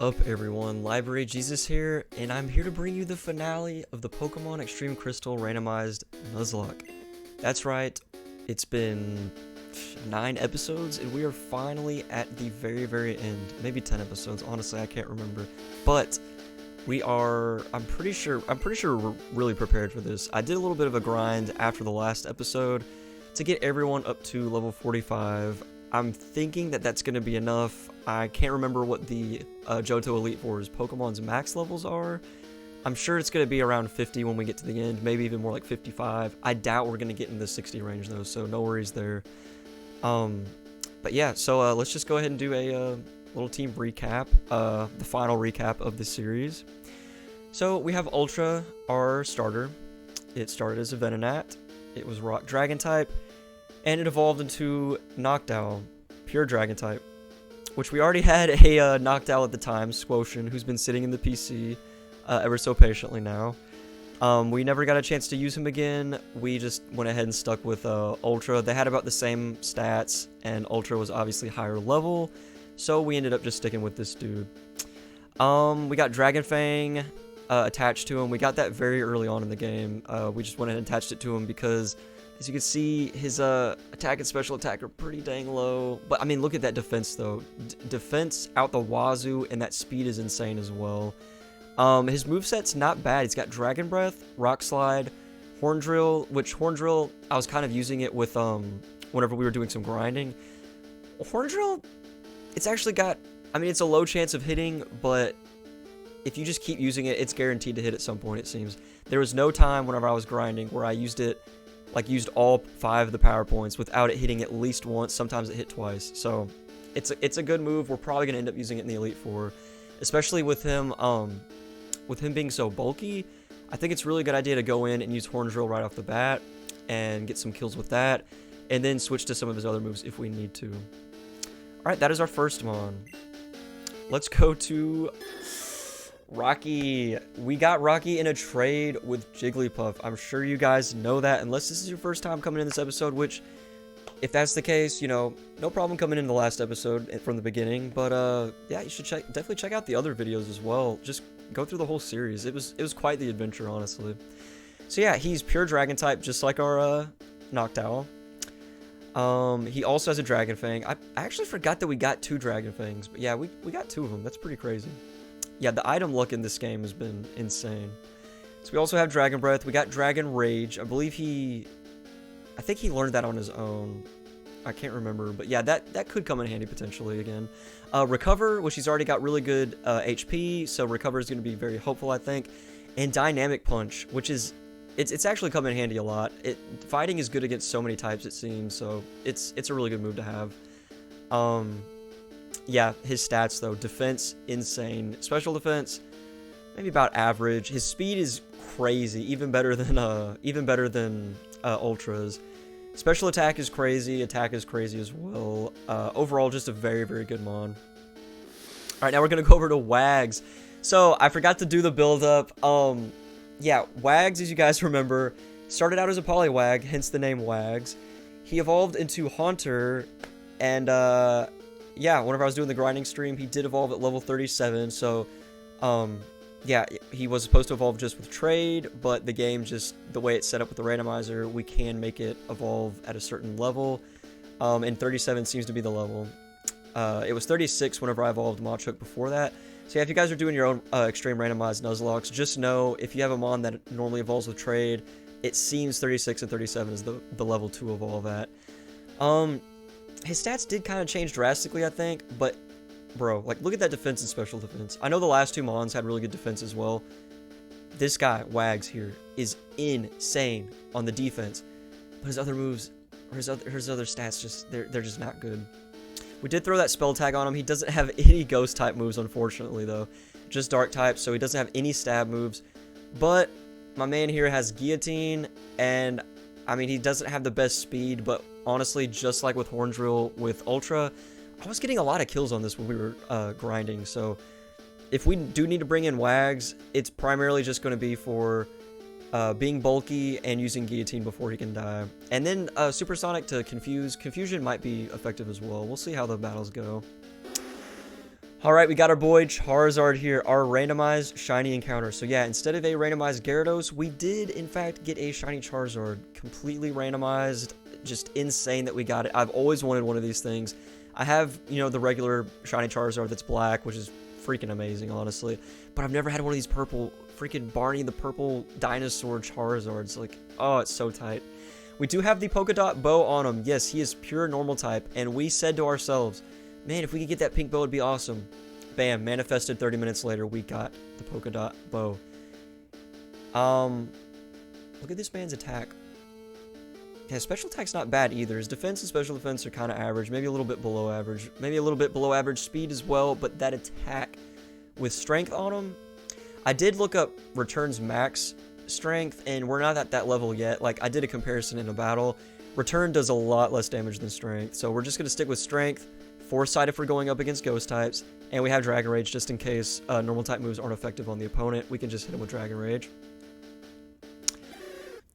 Up everyone, Library Jesus here, and I'm here to bring you the finale of the Pokemon Extreme Crystal randomized Nuzlocke. That's right, it's been 9 episodes, and we are finally at the very end. Maybe 10 episodes, honestly, I can't remember. But I'm pretty sure we're really prepared for this. I did a little bit of a grind after the last episode to get everyone up to level 45. I'm thinking that that's going to be enough. I can't remember what the Johto Elite Four's Pokemon's max levels are. I'm sure it's going to be around 50 when we get to the end, maybe even more like 55. I doubt we're going to get in the 60 range though, so no worries there. But yeah, so let's just go ahead and do a little team recap, the final recap of the series. So we have Ultra, our starter. It started as a Venonat. It was Rock Dragon type, and it evolved into Noctowl, pure Dragon type, which we already had a Noctowl at the time, Squotion, who's been sitting in the PC ever so patiently now. We never got a chance to use him again. We just went ahead and stuck with Ultra. They had about the same stats, and Ultra was obviously higher level, so we ended up just sticking with this dude. We got Dragon Fang attached to him. We got that very early on in the game. We just went ahead and attached it to him because, as you can see, his attack and special attack are pretty dang low. But, I mean, look at that defense, though. Defense out the wazoo, and that speed is insane as well. His moveset's not bad. He's got Dragon Breath, Rock Slide, Horn Drill, which Horn Drill, I was kind of using it with, whenever we were doing some grinding. Horn Drill, it's actually got, I mean, it's a low chance of hitting, but if you just keep using it, it's guaranteed to hit at some point, it seems. There was no time whenever I was grinding where I used all 5 of the power points without it hitting at least once. Sometimes it hit twice. So it's a good move. We're probably going to end up using it in the Elite Four, especially with him being so bulky. I think it's a really good idea to go in and use Horn Drill right off the bat and get some kills with that, and then switch to some of his other moves if we need to. Alright, that is our first Mon. Let's go to Rocky. We got Rocky in a trade with Jigglypuff. I'm sure you guys know that, unless this is your first time coming in this episode, which, if that's the case, you know, no problem coming in the last episode from the beginning. But yeah, you should definitely check out the other videos as well. Just go through the whole series. It was quite the adventure, honestly. So yeah, he's pure Dragon type, just like our Noctowl. He also has a Dragon Fang. I actually forgot that we got 2 Dragon Fangs, but yeah, we got 2 of them. That's pretty crazy. Yeah, the item luck in this game has been insane. So we also have Dragon Breath. We got Dragon Rage. I think he learned that on his own. I can't remember, but yeah, that could come in handy potentially again. Recover, which he's already got really good HP, so Recover is going to be very helpful, I think. And Dynamic Punch, which is, it's actually come in handy a lot. Fighting is good against so many types, it seems, so it's a really good move to have. Yeah, his stats though: defense, insane. Special defense, maybe about average. His speed is crazy, even better than Ultra's. Special attack is crazy. Attack is crazy as well. Overall, just a very good Mon. All right, now we're gonna go over to Wags. So I forgot to do the build up. Yeah, Wags, as you guys remember, started out as a Poliwag, hence the name Wags. He evolved into Haunter, and yeah, whenever I was doing the grinding stream, he did evolve at level 37, so, yeah, he was supposed to evolve just with trade, but the game just, the way it's set up with the randomizer, we can make it evolve at a certain level, and 37 seems to be the level. It was 36 whenever I evolved Machuk before that. So yeah, if you guys are doing your own extreme randomized Nuzlockes, just know, if you have a Mon that normally evolves with trade, it seems 36 and 37 is the level to evolve at. His stats did kind of change drastically, I think, but, bro, like, look at that defense and special defense. I know the last 2 Mons had really good defense as well. This guy, Wags here, is insane on the defense, but his other moves, or his other stats, just, they're just not good. We did throw that spell tag on him. He doesn't have any ghost type moves, unfortunately, though. Just dark type, so he doesn't have any stab moves, but my man here has Guillotine, and I mean, he doesn't have the best speed, but honestly, just like with Horn Drill with Ultra, I was getting a lot of kills on this when we were grinding. So if we do need to bring in Wags, it's primarily just going to be for being bulky and using Guillotine before he can die. And then Supersonic to confuse. Confusion might be effective as well. We'll see how the battles go. Alright, we got our boy Charizard here, our randomized shiny encounter. So yeah, instead of a randomized Gyarados, we did in fact get a shiny Charizard. Completely randomized, just insane that we got it. I've always wanted one of these things. I have, you know, the regular shiny Charizard that's black, which is freaking amazing, honestly. But I've never had one of these purple, freaking Barney the purple dinosaur Charizards. Like, oh, it's so tight. We do have the polka dot bow on him. Yes, he is pure normal type. And we said to ourselves, man, if we could get that pink bow, it'd be awesome. Bam, manifested 30 minutes later, we got the polka dot bow. Look at this man's attack. Yeah, special attack's not bad either. His defense and special defense are kind of average, maybe a little bit below average. Maybe a little bit below average speed as well, but that attack with strength on him, I did look up Return's max strength, and we're not at that level yet. Like, I did a comparison in a battle. Return does a lot less damage than strength, so we're just going to stick with strength. Foresight if we're going up against ghost types, and we have Dragon Rage just in case normal type moves aren't effective on the opponent. We can just hit him with Dragon Rage.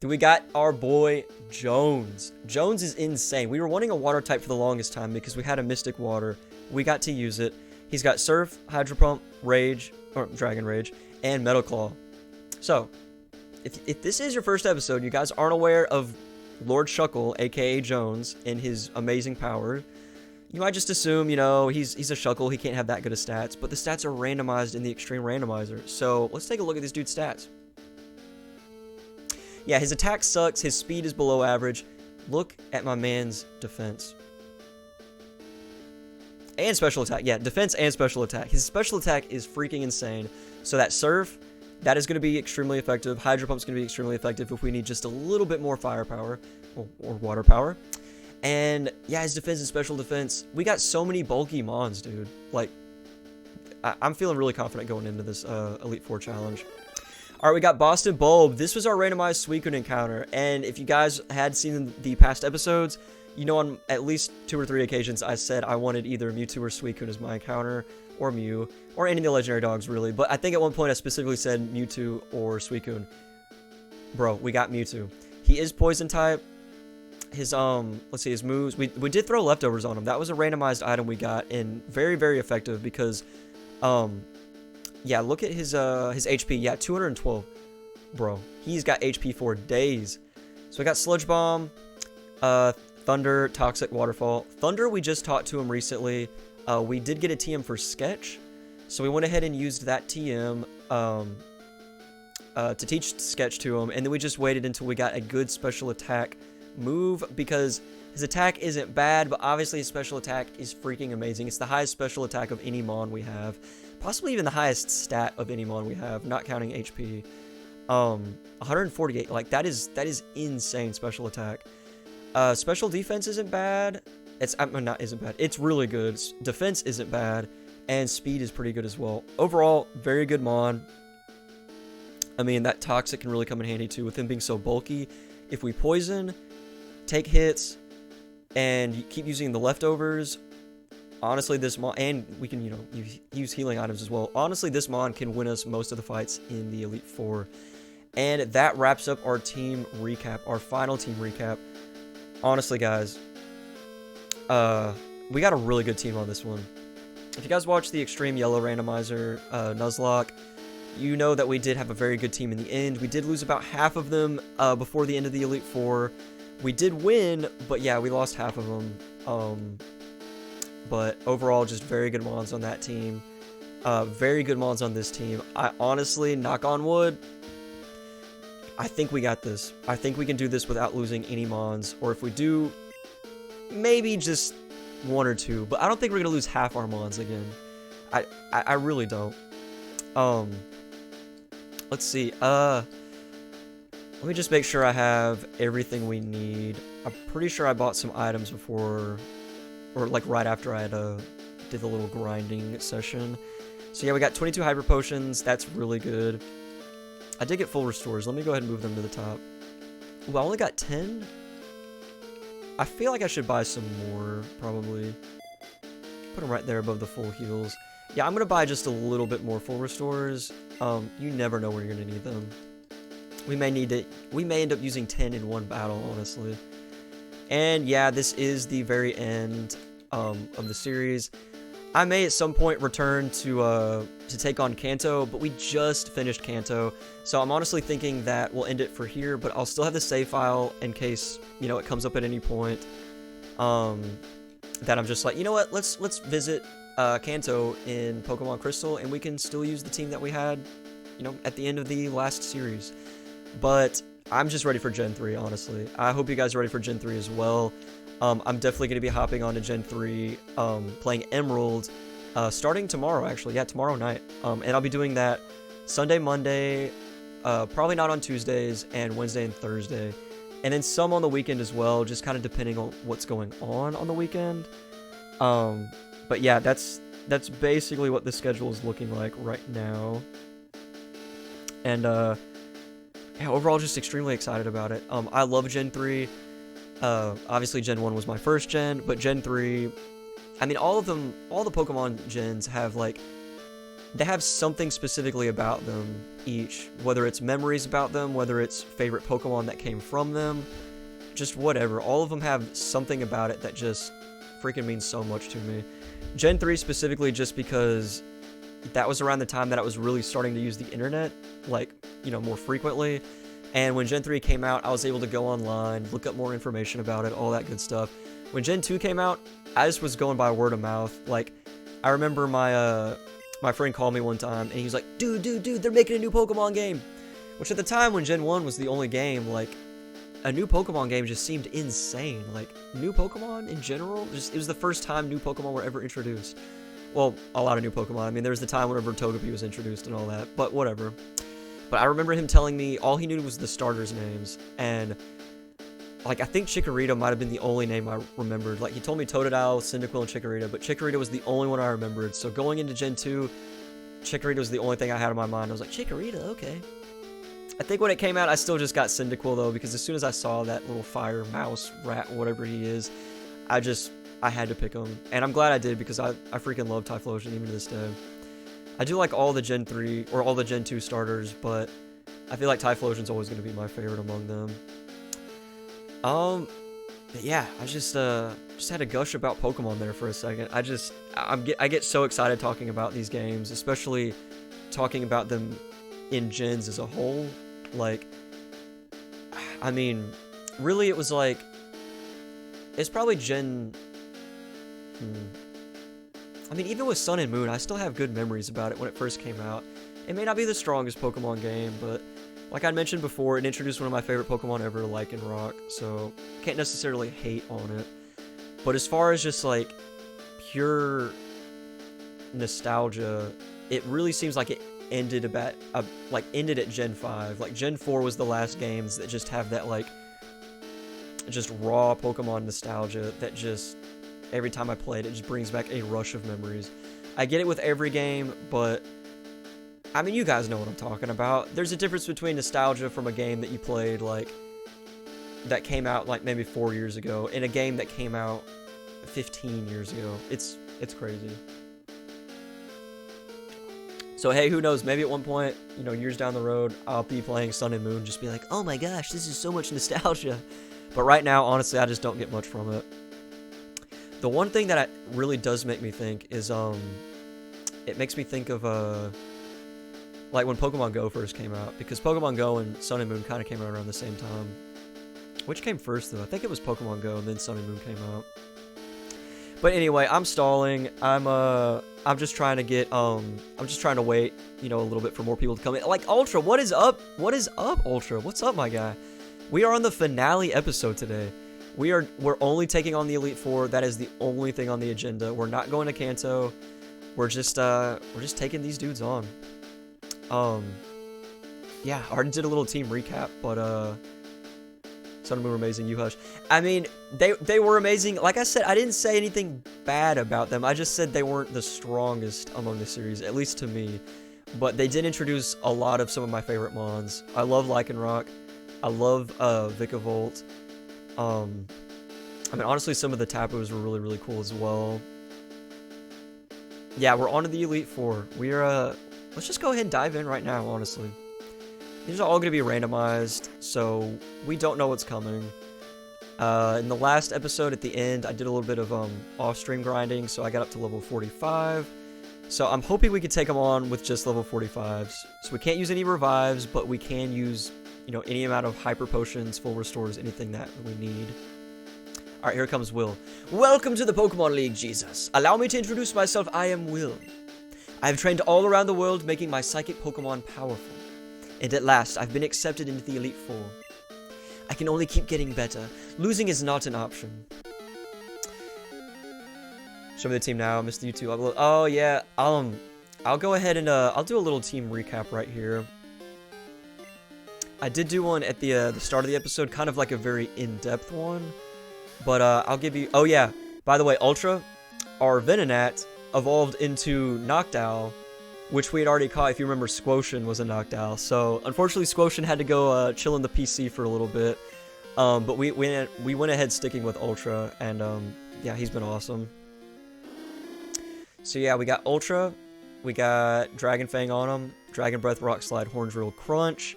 Then we got our boy Jones. Jones is insane. We were wanting a water type for the longest time because we had a Mystic Water. We got to use it. He's got Surf, Hydro Pump, Rage, or Dragon Rage, and Metal Claw. So, if this is your first episode, you guys aren't aware of Lord Shuckle, aka Jones, and his amazing power, you might just assume, you know, he's a Shuckle, he can't have that good of stats, but the stats are randomized in the Extreme Randomizer. So, let's take a look at this dude's stats. Yeah, his attack sucks, his speed is below average. Look at my man's defense. And special attack. Yeah, defense and special attack. His special attack is freaking insane. So that Surf, that is going to be extremely effective. Hydro Pump's going to be extremely effective if we need just a little bit more firepower or water power. And yeah, his defense and special defense. We got so many bulky mons, dude. Like, I'm feeling really confident going into this Elite Four challenge. All right, we got Boston Bulb. This was our randomized Suicune encounter. And if you guys had seen the past episodes, you know on at least 2 or 3 occasions I said I wanted either Mewtwo or Suicune as my encounter, or Mew, or any of the legendary dogs, really. But I think at one point I specifically said Mewtwo or Suicune. Bro, we got Mewtwo. He is poison type. His, let's see, his moves. We did throw leftovers on him. That was a randomized item we got, and very, very effective because, yeah, look at his HP. Yeah, 212. Bro, he's got HP for days. So we got Sludge Bomb, Thunder, Toxic, Waterfall. Thunder, we just taught to him recently. We did get a TM for Sketch, so we went ahead and used that TM to teach Sketch to him, and then we just waited until we got a good special attack move, because his attack isn't bad, but obviously his special attack is freaking amazing. It's the highest special attack of any mon we have, possibly even the highest stat of any mon we have, not counting HP. 148, like that is insane special attack. Special defense isn't bad. Isn't bad. It's really good. Defense isn't bad, and speed is pretty good as well. Overall, very good mon. I mean, that Toxic can really come in handy too with him being so bulky. If we poison, take hits, and keep using the leftovers, honestly, this mon, and we can, you know, use healing items as well. Honestly, this mon can win us most of the fights in the Elite Four. And that wraps up our team recap, our final team recap. Honestly, guys, we got a really good team on this one. If you guys watched the Extreme Yellow Randomizer Nuzlocke, you know that we did have a very good team in the end. We did lose about half of them before the end of the Elite Four. We did win, but yeah, we lost half of them. But overall, just very good mons on that team. Very good mons on this team. I honestly, knock on wood, I think we got this. I think we can do this without losing any mons. Or if we do, maybe just 1 or 2. But I don't think we're going to lose half our mons again. I really don't. Let's see. Let me just make sure I have everything we need. I'm pretty sure I bought some items before, or like right after I had did the little grinding session. So yeah, we got 22 Hyper Potions. That's really good. I did get full restores. Let me go ahead and move them to the top. Ooh, I only got 10? I feel like I should buy some more, probably. Put them right there above the full heals. Yeah, I'm going to buy just a little bit more full restores. You never know where you're going to need them. We may end up using 10 in one battle, honestly. And yeah, this is the very end of the series. I may at some point return to take on Kanto, but we just finished Kanto, so I'm honestly thinking that we'll end it for here, but I'll still have the save file in case, you know, it comes up at any point. That I'm just like, you know what, let's visit Kanto in Pokemon Crystal, and we can still use the team that we had, you know, at the end of the last series. But I'm just ready for Gen 3, honestly. I hope you guys are ready for Gen 3 as well. I'm definitely going to be hopping on to Gen 3, playing Emerald, starting tomorrow, actually. Yeah, tomorrow night. And I'll be doing that Sunday, Monday, probably not on Tuesdays, and Wednesday and Thursday. And then some on the weekend as well, just kind of depending on what's going on the weekend. But yeah, that's basically what the schedule is looking like right now. And yeah, overall just extremely excited about it. I love Gen 3. Obviously Gen 1 was my first gen, but Gen 3, I mean, all the Pokemon gens have, like, they have something specifically about them each, whether it's memories about them, whether it's favorite Pokemon that came from them, just whatever. All of them have something about it that just freaking means so much to me. Gen 3 specifically just because that was around the time that I was really starting to use the internet, like, you know, more frequently. And when Gen 3 came out, I was able to go online, look up more information about it, all that good stuff. When Gen 2 came out, I just was going by word of mouth. Like, I remember my friend called me one time, and he was like, dude, they're making a new Pokemon game. Which at the time, when Gen 1 was the only game, like, a new Pokemon game just seemed insane. Like, new Pokemon in general, it was the first time new Pokemon were ever introduced. Well, a lot of new Pokemon. I mean, there was the time whenever Togepi was introduced and all that, but whatever. But I remember him telling me all he knew was the starters' names, and, like, I think Chikorita might have been the only name I remembered. Like, he told me Totodile, Cyndaquil, and Chikorita, but Chikorita was the only one I remembered. So going into Gen 2, Chikorita was the only thing I had in my mind. I was like, Chikorita, okay. I think when it came out, I still just got Cyndaquil, though, because as soon as I saw that little fire mouse rat, whatever he is, I had to pick him. And I'm glad I did, because I freaking love Typhlosion even to this day. I do like all the Gen 3, or all the Gen 2 starters, but I feel like Typhlosion's always going to be my favorite among them. But yeah, I just had to gush about Pokemon there for a second. I get so excited talking about these games, especially talking about them in gens as a whole. Like, I mean, really it was like, it's probably Gen... I mean, even with Sun and Moon, I still have good memories about it when it first came out. It may not be the strongest Pokemon game, but like I mentioned before, it introduced one of my favorite Pokemon ever, Lycanroc, so can't necessarily hate on it. But as far as just, like, pure nostalgia, it really seems like it ended ended at Gen 5. Like, Gen 4 was the last games that just have that, like, just raw Pokemon nostalgia that just... every time I play it, it just brings back a rush of memories. I get it with every game, but I mean, you guys know what I'm talking about. There's a difference between nostalgia from a game that you played, like, that came out, like, maybe 4 years ago, and a game that came out 15 years ago. It's crazy. So, hey, who knows? Maybe at one point, you know, years down the road, I'll be playing Sun and Moon, just be like, oh my gosh, this is so much nostalgia. But right now, honestly, I just don't get much from it. The one thing that really does make me think is, it makes me think of, like when Pokemon Go first came out, because Pokemon Go and Sun and Moon kind of came out around the same time. Which came first, though? I think it was Pokemon Go, and then Sun and Moon came out. But anyway, I'm stalling. I'm just trying to get, I'm just trying to wait, you know, a little bit for more people to come in. Like, Ultra, what is up? What is up, Ultra? What's up, my guy? We are on the finale episode today. We're only taking on the Elite Four. That is the only thing on the agenda. We're not going to Kanto. We're just taking these dudes on. Yeah, I already did a little team recap, but Sun and Moon were amazing. You hush. I mean, they were amazing. Like I said, I didn't say anything bad about them. I just said they weren't the strongest among the series, at least to me. But they did introduce a lot of some of my favorite mons. I love Lycanroc. I love Vikavolt. I mean, honestly, some of the Tapus were really, really cool as well. Yeah, we're on to the Elite Four. Let's just go ahead and dive in right now, honestly. These are all going to be randomized, so we don't know what's coming. In the last episode at the end, I did a little bit of off-stream grinding, so I got up to level 45. So I'm hoping we could take him on with just level 45s. So we can't use any revives, but we can use, you know, any amount of hyper potions, full restores, anything that we need. Alright, here comes Will. Welcome to the Pokemon League, Jesus. Allow me to introduce myself. I am Will. I have trained all around the world, making my psychic Pokemon powerful. And at last, I've been accepted into the Elite Four. I can only keep getting better. Losing is not an option. Show me the team now, Mr. YouTube. Oh yeah, I'll go ahead and I'll do a little team recap right here. I did do one at the start of the episode, kind of like a very in-depth one, but I'll give you. Oh yeah, by the way, Ultra, our Venonat evolved into Noctowl, which we had already caught. If you remember, Squoshin was a Noctowl. So unfortunately, Squoshin had to go chill in the PC for a little bit, but we went ahead sticking with Ultra, and yeah, he's been awesome. So yeah, we got Ultra, we got Dragon Fang on him, Dragon Breath, Rock Slide, Horn Drill, Crunch.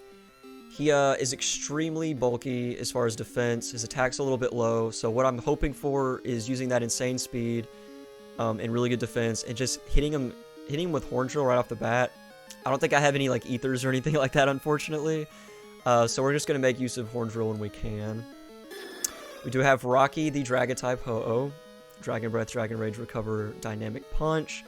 He is extremely bulky as far as defense. His attack's a little bit low, so what I'm hoping for is using that insane speed and really good defense, and just hitting him with Horn Drill right off the bat. I don't think I have any like ethers or anything like that, unfortunately. So we're just gonna make use of Horn Drill when we can. We do have Rocky, the Dragon type Ho-Oh. Dragon Breath, Dragon Rage, Recover, Dynamic Punch.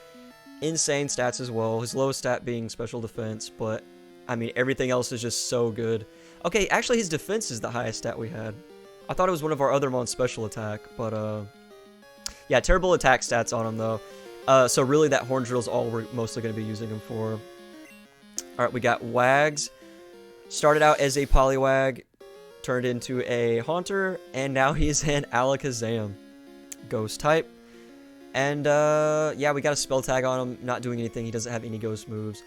Insane stats as well. His lowest stat being Special Defense, but I mean, everything else is just so good. Okay, actually his defense is the highest stat we had. I thought it was one of our other Mon's special attack, but yeah, terrible attack stats on him though. So really that Horn Drill is all we're mostly going to be using him for. Alright, we got Wags. Started out as a Poliwag, turned into a Haunter, and now he's an Alakazam. Ghost type. And yeah, we got a spell tag on him, not doing anything. He doesn't have any ghost moves.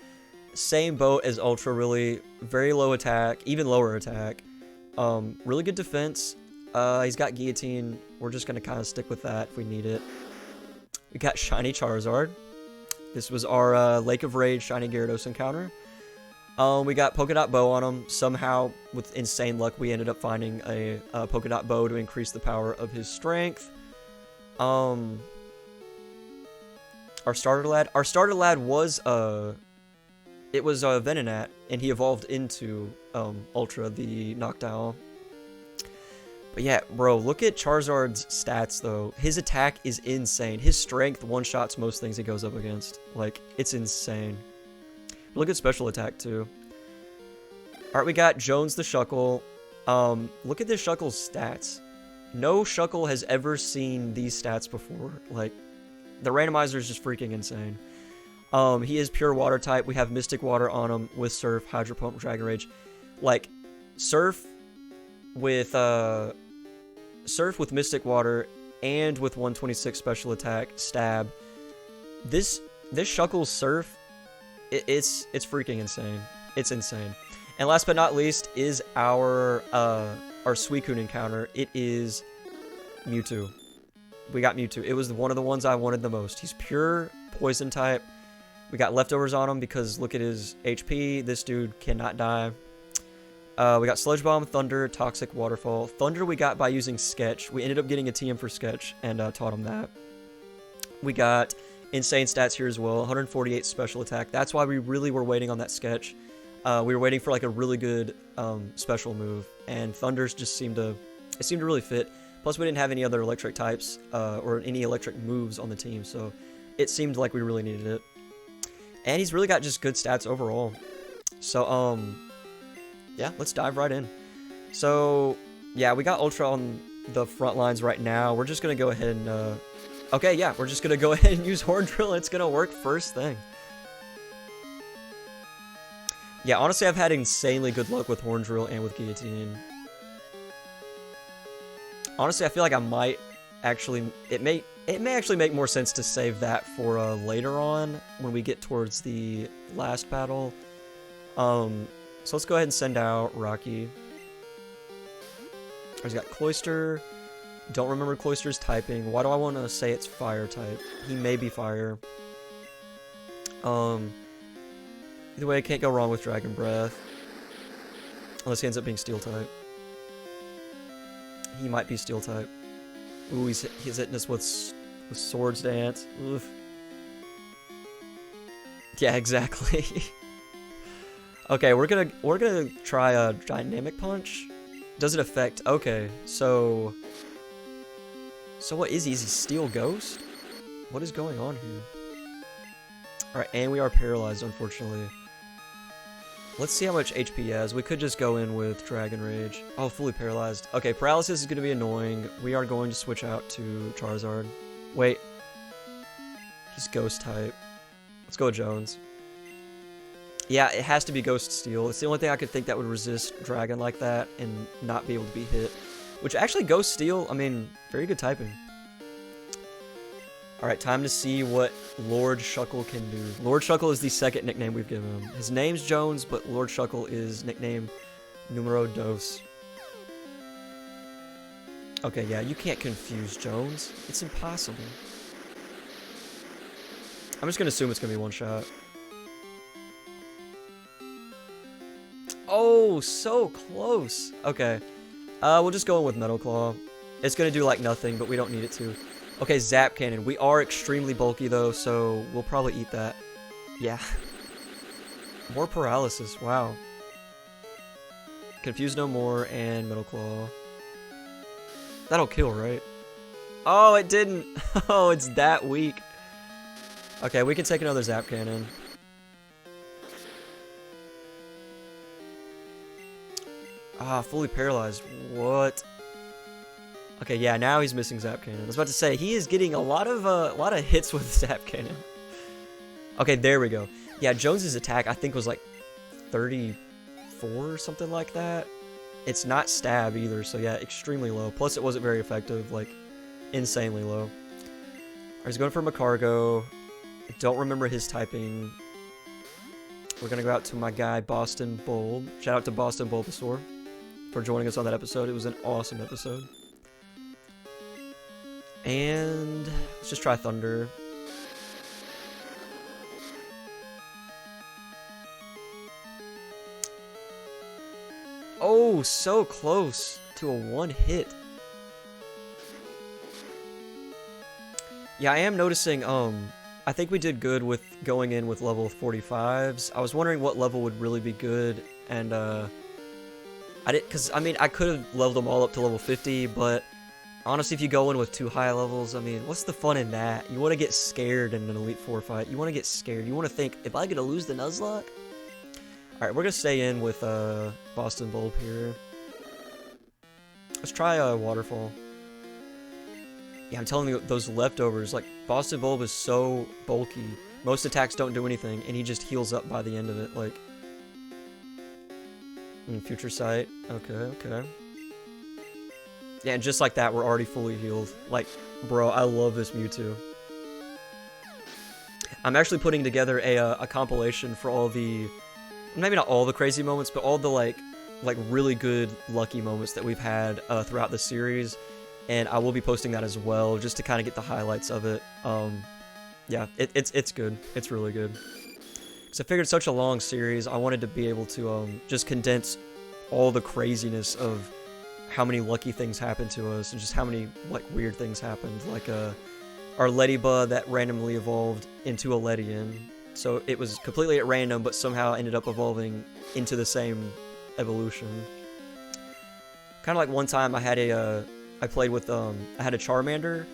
Same boat as Ultra, really. Very low attack, even lower attack. Really good defense. He's got Guillotine. We're just going to kind of stick with that if we need it. We got Shiny Charizard. This was our Lake of Rage Shiny Gyarados encounter. We got Polka Dot Bow on him. Somehow, with insane luck, we ended up finding a Polka Dot Bow to increase the power of his strength. Our starter lad was it was Venonat, and he evolved into Ultra, the Noctowl. But yeah, bro, look at Charizard's stats though. His attack is insane. His strength one-shots most things he goes up against. Like, it's insane. Look at special attack too. Alright, we got Jones the Shuckle. Look at this Shuckle's stats. No Shuckle has ever seen these stats before. Like, the randomizer is just freaking insane. He is pure water type. We have Mystic Water on him with Surf, Hydro Pump, Dragon Rage. Like, Surf with Mystic Water and with 126 special attack, Stab. This Shuckle's Surf, it's freaking insane. It's insane. And last but not least is our Suicune encounter. It is Mewtwo. We got Mewtwo. It was one of the ones I wanted the most. He's pure poison type. We got leftovers on him because look at his HP. This dude cannot die. We got Sludge Bomb, Thunder, Toxic, Waterfall. Thunder we got by using Sketch. We ended up getting a TM for Sketch and taught him that. We got insane stats here as well. 148 special attack. That's why we really were waiting on that Sketch. We were waiting for like a really good special move, and Thunder's just seemed to really fit. Plus, we didn't have any other electric types or any electric moves on the team, so it seemed like we really needed it. And he's really got just good stats overall. So, yeah, let's dive right in. So, yeah, we got Ultra on the front lines right now. We're just going to go ahead and... okay, yeah, we're just going to go ahead and use Horn Drill. It's going to work first thing. Yeah, honestly, I've had insanely good luck with Horn Drill and with Guillotine. Honestly, I feel like I might actually... It may actually make more sense to save that for later on when we get towards the last battle. So let's go ahead and send out Rocky. He's got Cloyster. Don't remember Cloyster's typing. Why do I want to say it's fire type? He may be fire. Either way, I can't go wrong with Dragon Breath. Unless he ends up being Steel type. He might be steel type. Ooh, he's hitting us with swords dance. Oof. Yeah, exactly. Okay, we're gonna try a dynamic punch. Does it affect? Okay, so what is he? Is he steel ghost? What is going on here? All right, and we are paralyzed, unfortunately. Let's see how much HP he has. We could just go in with Dragon Rage. Oh, fully paralyzed. Okay, paralysis is going to be annoying. We are going to switch out to Charizard. Wait. He's Ghost type. Let's go with Jones. Yeah, it has to be Ghost Steel. It's the only thing I could think that would resist Dragon like that and not be able to be hit. Which actually, Ghost Steel, I mean, very good typing. Alright, time to see what Lord Shuckle can do. Lord Shuckle is the second nickname we've given him. His name's Jones, but Lord Shuckle is nickname numero dos. Okay, yeah, you can't confuse Jones. It's impossible. I'm just gonna assume it's gonna be one shot. Oh, so close. Okay. We'll just go in with Metal Claw. It's gonna do like nothing, but we don't need it to. Okay, Zap Cannon. We are extremely bulky though, so we'll probably eat that. Yeah. More paralysis. Wow. Confuse no more and Metal Claw. That'll kill, right? Oh, it didn't. Oh, it's that weak. Okay, we can take another Zap Cannon. Ah, fully paralyzed. What? Okay, yeah, now he's missing Zap Cannon. I was about to say, he is getting a lot of hits with Zap Cannon. Okay, there we go. Yeah, Jones's attack, I think, was like 34 or something like that. It's not stab either, so yeah, extremely low. Plus, it wasn't very effective, like, insanely low. Alright, he's going for Macargo. I don't remember his typing. We're gonna go out to my guy, Boston Bulb. Shout out to Boston Bulbasaur for joining us on that episode. It was an awesome episode. And let's just try Thunder. Oh, so close to a one hit. Yeah, I am noticing, I think we did good with going in with level 45s. I was wondering what level would really be good, and, I mean, I could have leveled them all up to level 50, but honestly, if you go in with too high levels, I mean, what's the fun in that? You want to get scared in an Elite Four fight. You want to get scared. You want to think, am I going to lose the Nuzlocke? Alright, we're going to stay in with Boston Bulb here. Let's try Waterfall. Yeah, I'm telling you, those leftovers, like, Boston Bulb is so bulky. Most attacks don't do anything, and he just heals up by the end of it, like... Future Sight. Okay, okay. Yeah, and just like that, we're already fully healed. Like, bro, I love this Mewtwo. I'm actually putting together a compilation for all the... Maybe not all the crazy moments, but all the, like really good lucky moments that we've had throughout the series. And I will be posting that as well, just to kind of get the highlights of it. Yeah, it's good. It's really good. Because I figured it's such a long series, I wanted to be able to just condense all the craziness of how many lucky things happened to us, and just how many, like, weird things happened. Like, our Ledybug that randomly evolved into a Ledian. So it was completely at random, but somehow ended up evolving into the same evolution. Kind of like one time I had I played with, I had a Charmander,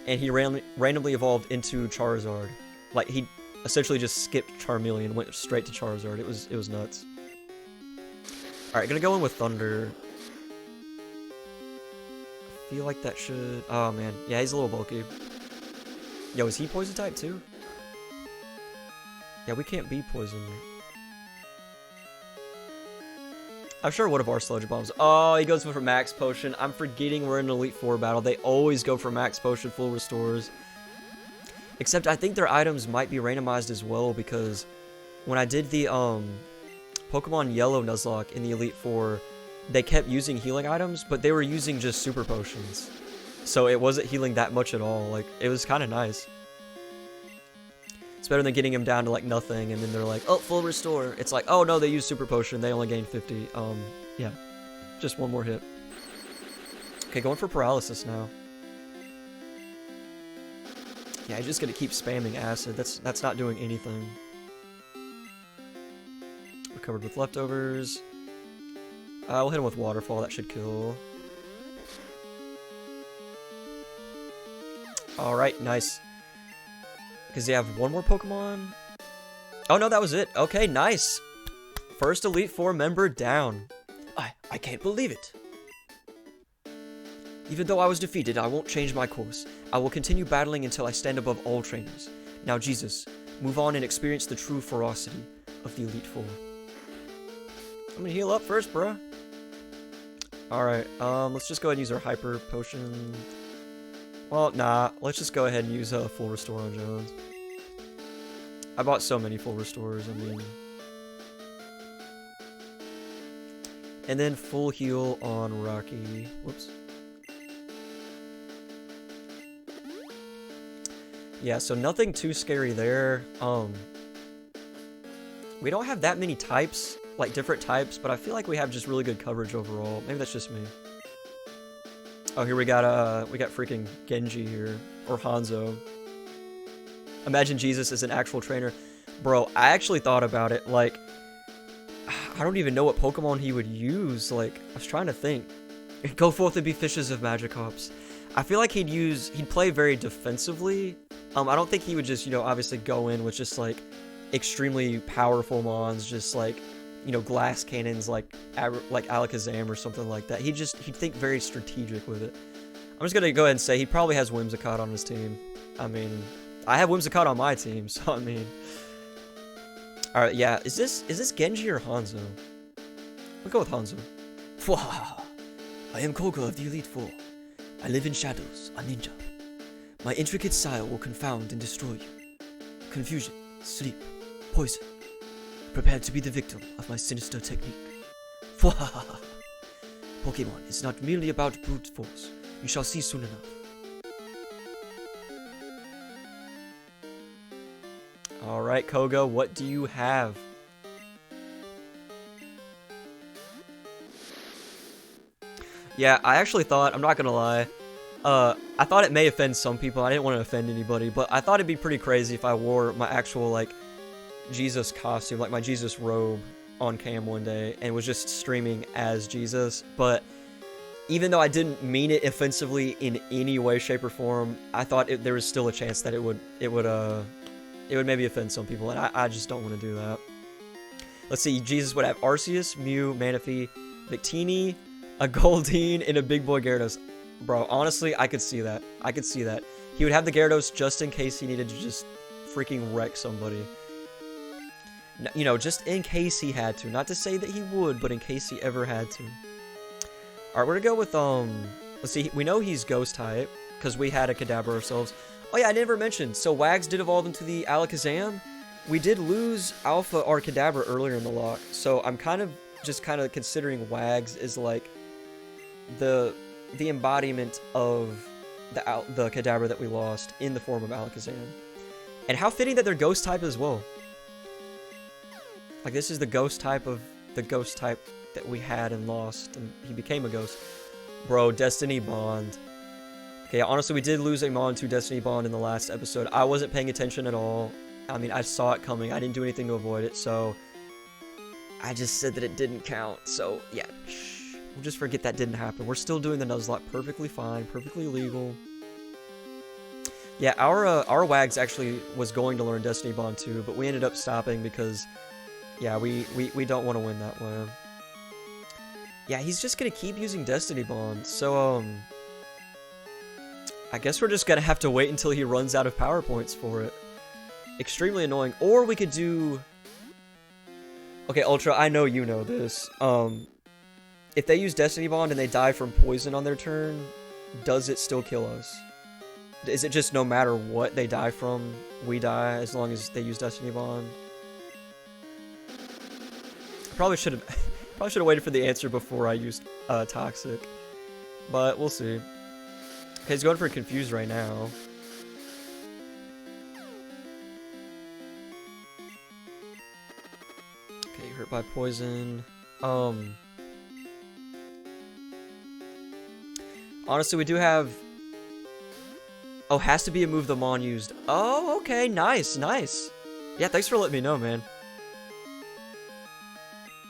and he randomly evolved into Charizard. Like, he essentially just skipped Charmeleon, went straight to Charizard. It was nuts. Alright, gonna go in with Thunder. I feel like that should... Oh, man. Yeah, he's a little bulky. Yo, is he Poison type, too? Yeah, we can't be Poison. I'm sure one of our Sludge Bombs... Oh, he goes for Max Potion. I'm forgetting we're in an Elite Four battle. They always go for Max Potion, full restores. Except I think their items might be randomized as well, because when I did the Pokemon Yellow Nuzlocke in the Elite Four, they kept using healing items, but they were using just Super Potions. So it wasn't healing that much at all. Like, it was kind of nice. It's better than getting him down to, like, nothing, and then they're like, oh, full restore. It's like, oh, no, they used Super Potion. They only gained 50. Yeah. Just one more hit. Okay, going for paralysis now. Yeah, he's just gonna keep spamming acid. That's not doing anything. Recovered with leftovers. We'll hit him with waterfall. That should kill. All right, nice. Because they have one more Pokemon. Oh no, that was it. Okay, nice. First Elite Four member down. I can't believe it. Even though I was defeated, I won't change my course. I will continue battling until I stand above all trainers. Now, Jesus, move on and experience the true ferocity of the Elite Four. I'm gonna heal up first, bruh. Alright, let's just go ahead and use our Hyper Potion. Well, nah, let's just go ahead and use a Full Restore on Jones. I bought so many Full Restores, I mean... And then Full Heal on Rocky. Whoops. Yeah, so nothing too scary there. We don't have that many types, like different types, but I feel like we have just really good coverage overall. Maybe that's just me. Oh, here we got freaking Genji here, or Hanzo. Imagine Jesus as an actual trainer. Bro, I actually thought about it, like, I don't even know what Pokemon he would use, like, I was trying to think. Go forth and be fishes of Magikarps. I feel like he'd play very defensively. I don't think he would just, obviously go in with just, like, extremely powerful mons, just, like, glass cannons like Alakazam or something like that. He'd think very strategic with it. I'm just gonna go ahead and say he probably has Whimsicott on his team. I mean, I have Whimsicott on my team, so I mean... Alright, yeah, is this Genji or Hanzo? We'll go with Hanzo. I am Koga of the Elite Four. I live in shadows, a ninja. My intricate style will confound and destroy you. Confusion, sleep, poison. Prepare to be the victim of my sinister technique. Pokemon is not merely about brute force. You shall see soon enough. Alright, Koga, what do you have? Yeah, I actually thought, I'm not gonna lie, I thought it may offend some people. I didn't want to offend anybody, but I thought it'd be pretty crazy if I wore my actual, like, Jesus costume, like my Jesus robe on cam one day and was just streaming as Jesus. But even though I didn't mean it offensively in any way, shape, or form, I thought there was still a chance that it would maybe offend some people, and I just don't want to do that. Let's see, Jesus would have Arceus, Mew, Manaphy, Victini, a Goldeen, and a Big Boy Gyarados. Bro, honestly, I could see that. I could see that. He would have the Gyarados just in case he needed to just freaking wreck somebody. Just in case he had to. Not to say that he would, but in case he ever had to. Alright, we're gonna go with, let's see, we know he's Ghost type, because we had a Kadabra ourselves. Oh yeah, I never mentioned, so Wags did evolve into the Alakazam. We did lose Alpha or Kadabra earlier in the lock, so I'm kind of considering Wags as, like, the embodiment of the Kadabra that we lost in the form of Alakazam. And how fitting that they're Ghost type as well. Like, this is the ghost type of the ghost type that we had and lost, and he became a ghost. Bro, Destiny Bond. Okay, honestly, we did lose a Mon to Destiny Bond in the last episode. I wasn't paying attention at all. I mean, I saw it coming. I didn't do anything to avoid it, so... I just said that it didn't count, so, yeah. We'll just forget that didn't happen. We're still doing the Nuzlocke perfectly fine, perfectly legal. Yeah, our Wags actually was going to learn Destiny Bond too, but we ended up stopping because... Yeah, we don't want to win that way. Yeah, he's just gonna keep using Destiny Bond, so, I guess we're just gonna have to wait until he runs out of power points for it. Extremely annoying. Or we could do... Okay, Ultra, I know you know this. If they use Destiny Bond and they die from poison on their turn, does it still kill us? Is it just no matter what they die from, we die as long as they use Destiny Bond? Probably should have waited for the answer before I used Toxic, but we'll see. Okay, he's going for Confused right now. Okay, hurt by poison. Honestly, we do have... Oh, has to be a move the Mon used. Oh, okay, nice, nice. Yeah, thanks for letting me know, man.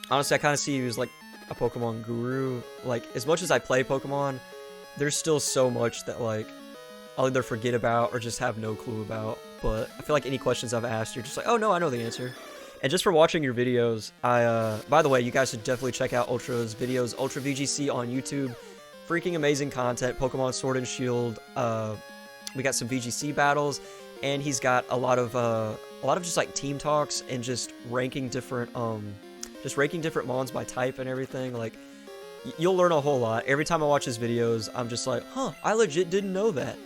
Honestly, I kind of see you as, like, a Pokemon guru. Like, as much as I play Pokemon, there's still so much that, like, I'll either forget about or just have no clue about. But I feel like any questions I've asked, you're just like, oh, no, I know the answer. And just for watching your videos, by the way, you guys should definitely check out Ultra's videos. Ultra VGC on YouTube. Freaking amazing content. Pokemon Sword and Shield. We got some VGC battles, and he's got a lot of just like team talks and just ranking different mons by type and everything. Like, you'll learn a whole lot. Every time I watch his videos, I'm just like, huh, I legit didn't know that.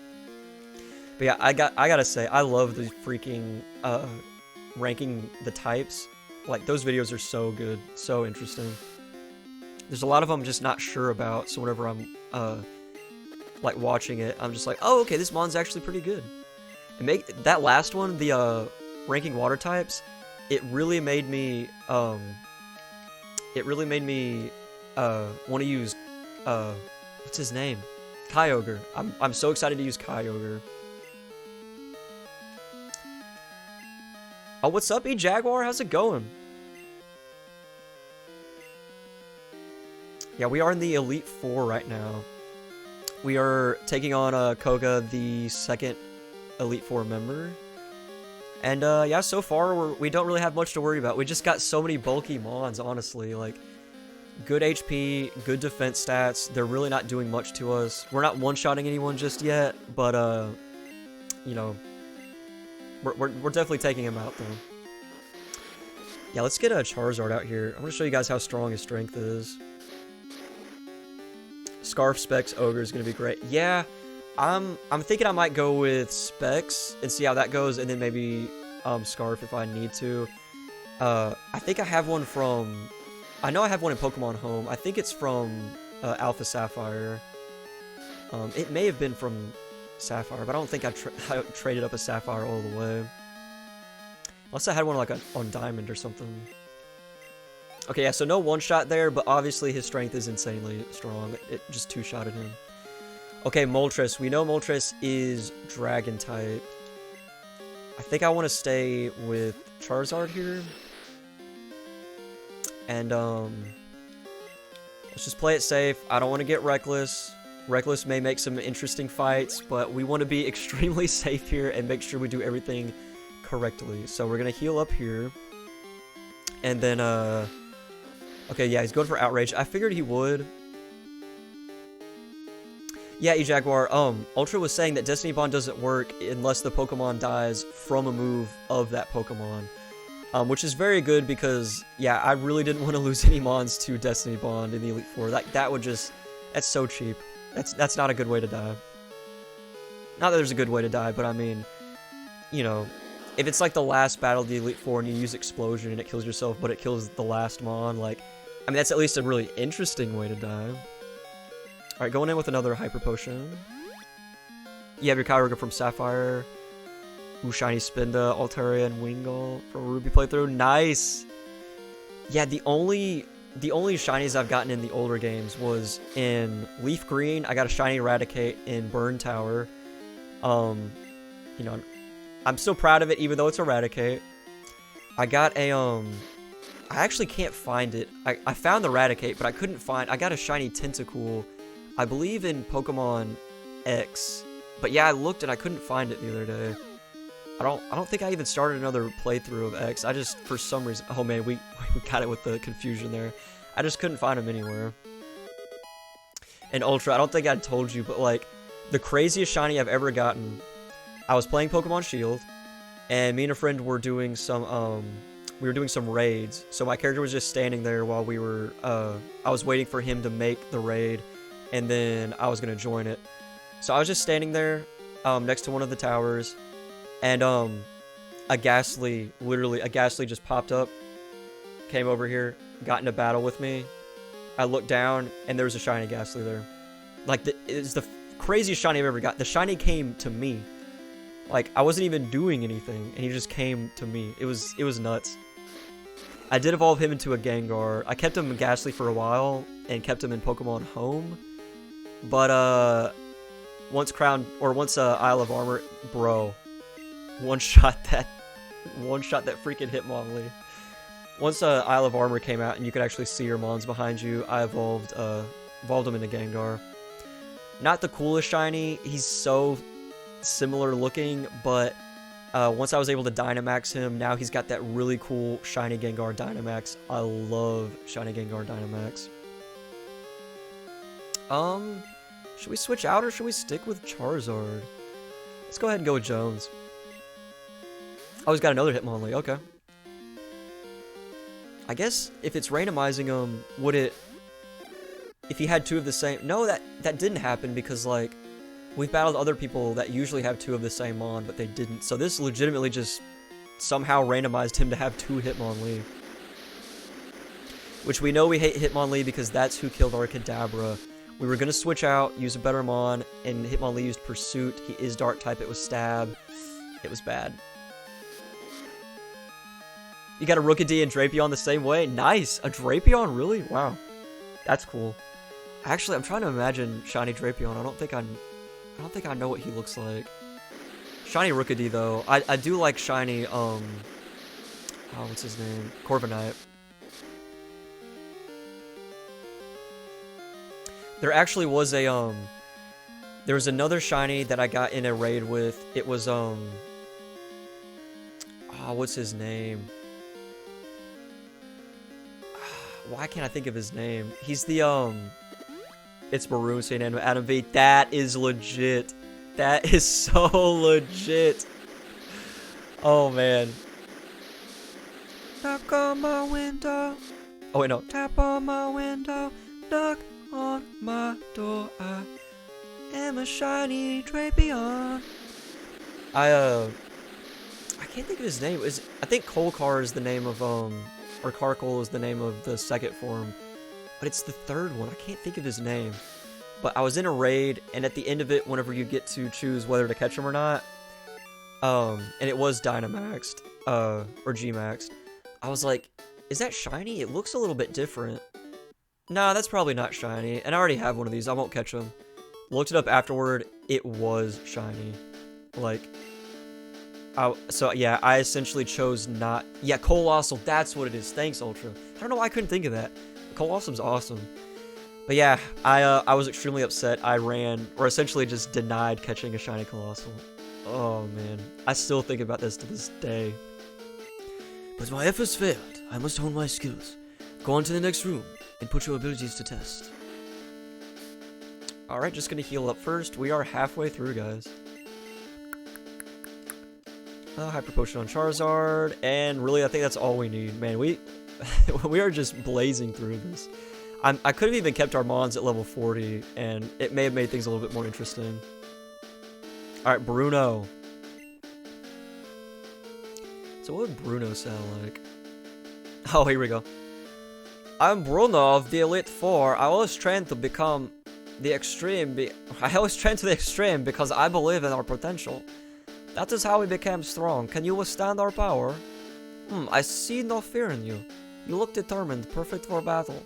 But yeah, I gotta say, I love the freaking ranking the types. Like, those videos are so good, so interesting. There's a lot of them I'm just not sure about, so whenever I'm like watching it, I'm just like, oh, okay, this mon's actually pretty good. And that last one, the ranking water types, it really made me want to use what's his name? Kyogre. I'm so excited to use Kyogre. Oh, what's up, E-Jaguar? How's it going? Yeah, we are in the Elite Four right now. We are taking on Koga, the second Elite Four member. And yeah, so far we don't really have much to worry about. We just got so many bulky mons, honestly. Like, good HP, good defense stats. They're really not doing much to us. We're not one-shotting anyone just yet, but you know, we're definitely taking him out though. Yeah, let's get a Charizard out here. I'm gonna show you guys how strong his strength is. Scarf Specs Ogre is gonna be great. Yeah, I'm thinking I might go with Specs and see how that goes, and then maybe Scarf if I need to. I think I have one from... I know I have one in Pokemon Home. I think it's from Alpha Sapphire. It may have been from Sapphire, but I don't think I traded up a Sapphire all the way. Unless I had one like on Diamond or something. Okay, yeah, so no one-shot there, but obviously his strength is insanely strong. It just two-shotted him. Okay, Moltres. We know Moltres is Dragon-type. I think I want to stay with Charizard here. And, let's just play it safe. I don't want to get Reckless. Reckless may make some interesting fights, but we want to be extremely safe here and make sure we do everything correctly. So we're going to heal up here. And then, okay, yeah, he's going for Outrage. I figured he would. Yeah, E-Jaguar, Ultra was saying that Destiny Bond doesn't work unless the Pokemon dies from a move of that Pokemon. Which is very good because, yeah, I really didn't want to lose any Mons to Destiny Bond in the Elite Four. That would just... That's so cheap. That's not a good way to die. Not that there's a good way to die, but I mean, you know, if it's like the last battle of the Elite Four and you use Explosion and it kills yourself, but it kills the last Mon, like, I mean, that's at least a really interesting way to die. Alright, going in with another Hyper Potion. You have your Kyogre from Sapphire. Ooh, Shiny Spinda, Altaria, and Wingull from Ruby playthrough. Nice! Yeah, the only shinies I've gotten in the older games was in Leaf Green. I got a shiny Eradicate in Burn Tower. You know, I'm still proud of it, even though it's Eradicate. I got a, I actually can't find it. I found the Eradicate, but I couldn't find... I got a shiny Tentacool, I believe in Pokemon X. But yeah, I looked and I couldn't find it the other day. I don't think I even started another playthrough of X. I just, for some reason... Oh man, we got it with the confusion there. I just couldn't find him anywhere. And Ultra, I don't think I told you, but like, the craziest shiny I've ever gotten... I was playing Pokemon Shield, and me and a friend were doing some, raids. So my character was just standing there while we were, I was waiting for him to make the raid, and then I was gonna join it. So I was just standing there, next to one of the towers, and, a Ghastly just popped up, came over here, got in a battle with me. I looked down, and there was a shiny Ghastly there. Like, it's the craziest shiny I've ever got. The shiny came to me. Like, I wasn't even doing anything, and he just came to me. It was nuts. I did evolve him into a Gengar. I kept him Ghastly for a while, and kept him in Pokemon Home. But once Isle of Armor, bro, one shot that freaking Hitmonlee. Once Isle of Armor came out and you could actually see your mons behind you, I evolved him into Gengar. Not the coolest shiny, he's so similar looking, but once I was able to Dynamax him, now he's got that really cool shiny Gengar Dynamax. I love shiny Gengar Dynamax. Should we switch out or should we stick with Charizard? Let's go ahead and go with Jones. Oh, he's got another Hitmonlee, okay. I guess if it's randomizing him, would it... If he had two of the same... No, that didn't happen because, like, we've battled other people that usually have two of the same mon, but they didn't. So this legitimately just somehow randomized him to have two Hitmonlee. Which we know we hate Hitmonlee because that's who killed our Kadabra. We were going to switch out, use a better mon, and Hitmonlee used Pursuit. He is Dark type, it was Stab. It was bad. You got a Rookidee and Drapion the same way? Nice! A Drapion? Really? Wow. That's cool. Actually, I'm trying to imagine shiny Drapion. I don't think I know what he looks like. Shiny Rookidee though. I do like shiny oh, what's his name? Corviknight. There actually was a there was another shiny that I got in a raid with. It was what's his name? Why can't I think of his name? He's the it's Maroon Saint and Adam V. That is legit. That is so legit. Oh man. Knock on my window. Oh wait, no. Tap on my window. Knock on my door. I am a shiny Drapion. I can't think of his name. I think Kolkar is the name of or Karkle is the name of the second form, but it's the third one. I can't think of his name. But I was in a raid, and at the end of it, whenever you get to choose whether to catch him or not, and it was Dynamaxed, or G-Maxed, I was like, is that shiny? It looks a little bit different. Nah, that's probably not shiny, and I already have one of these. I won't catch him. Looked it up afterward. It was shiny. Like... so yeah, I essentially chose not... Yeah, Colossal, that's what it is. Thanks, Ultra. I don't know why I couldn't think of that. Colossal's awesome. But yeah, I was extremely upset. I ran, or essentially just denied catching a shiny Colossal. Oh man, I still think about this to this day. But my efforts failed. I must hone my skills. Go on to the next room and put your abilities to test. Alright, just gonna heal up first. We are halfway through, guys. Hyper Potion on Charizard, and really I think that's all we need. Man, we are just blazing through this. I could have even kept our mons at level 40, and it may have made things a little bit more interesting. Alright, Bruno. So what would Bruno sound like? Oh, here we go. I'm Bruno of the Elite Four. I always train to become the extreme. I always train to the extreme because I believe in our potential. That is how we became strong. Can you withstand our power? I see no fear in you. You look determined, perfect for battle.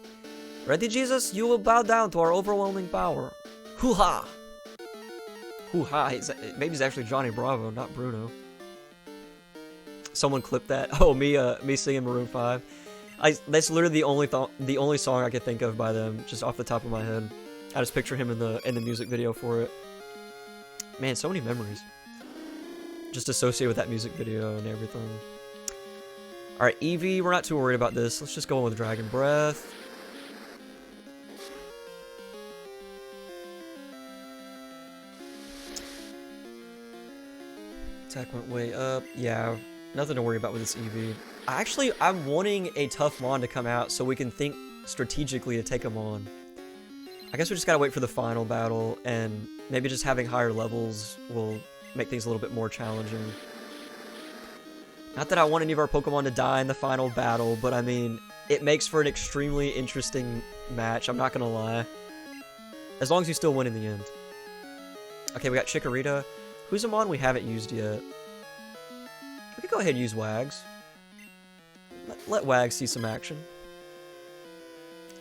Ready, Jesus? You will bow down to our overwhelming power. Hoo-ha! Hoo-ha. Maybe he's actually Johnny Bravo, not Bruno. Someone clipped that. Oh, me singing Maroon 5. That's literally the only song I could think of by them, just off the top of my head. I just picture him in the music video for it. Man, so many memories. Just associated with that music video and everything. Alright, Eevee, we're not too worried about this. Let's just go in with Dragon Breath. Attack went way up. Yeah, nothing to worry about with this Eevee. I'm wanting a tough mon to come out so we can think strategically to take him on. I guess we just gotta wait for the final battle, and maybe just having higher levels will make things a little bit more challenging. Not that I want any of our Pokemon to die in the final battle, but I mean, it makes for an extremely interesting match, I'm not gonna lie. As long as you still win in the end. Okay, we got Chikorita. Who's a mon we haven't used yet? We could go ahead and use Wags. Let Wags see some action.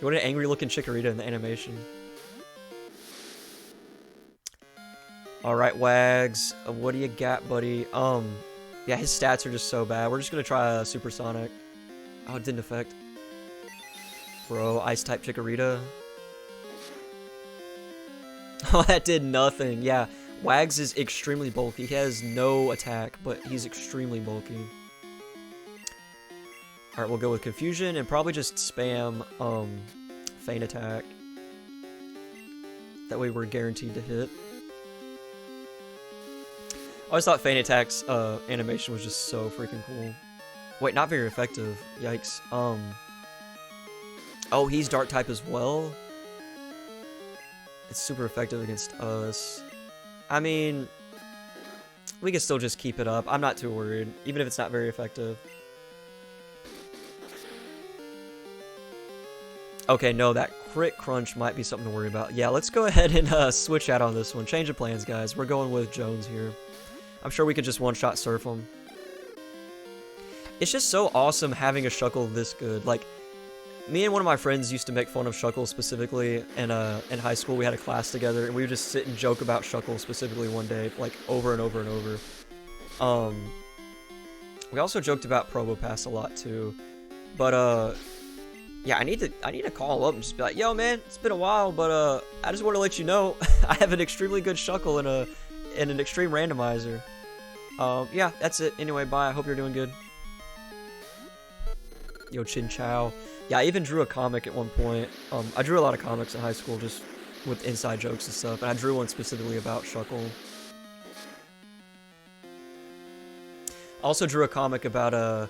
You want an angry looking Chikorita in the animation. Alright, Wags. What do you got, buddy? Yeah, his stats are just so bad. We're just gonna try a Supersonic. Oh, it didn't affect. Bro, Ice-type Chikorita. Oh, that did nothing. Yeah, Wags is extremely bulky. He has no attack, but he's extremely bulky. Alright, we'll go with Confusion and probably just spam, Feint Attack. That way we're guaranteed to hit. I always thought Feint Attack's animation was just so freaking cool. Wait, not very effective. Yikes. Oh, he's Dark type as well. It's super effective against us. I mean, we can still just keep it up. I'm not too worried, even if it's not very effective. Okay, no, that crit crunch might be something to worry about. Yeah, let's go ahead and switch out on this one. Change of plans, guys. We're going with Jones here. I'm sure we could just one-shot surf him. It's just so awesome having a Shuckle this good. Like, me and one of my friends used to make fun of Shuckle specifically in high school. We had a class together, and we would just sit and joke about Shuckle specifically one day, like, over and over and over. We also joked about Probopass a lot, too. But, yeah, I need to call him up and just be like, yo, man, it's been a while, but, I just want to let you know I have an extremely good Shuckle in an Extreme Randomizer. Yeah, that's it. Anyway, bye. I hope you're doing good. Yo, Chin Chow. Yeah, I even drew a comic at one point. I drew a lot of comics in high school just with inside jokes and stuff, and I drew one specifically about Shuckle. I also drew a comic about,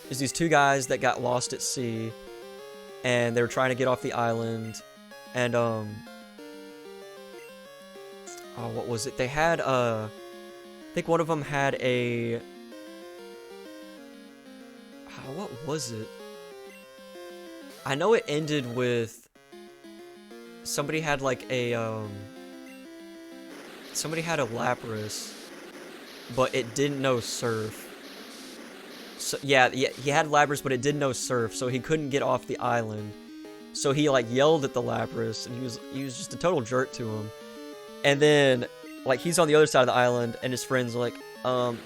there's these two guys that got lost at sea, and they were trying to get off the island, and, oh, what was it? They had, I think one of them had a, what was it? I know it ended with somebody had like a somebody had a Lapras, but it didn't know Surf. So yeah, he had Lapras, but it didn't know Surf, so he couldn't get off the island. So he like yelled at the Lapras, and he was just a total jerk to him. And then like he's on the other side of the island, and his friends are like,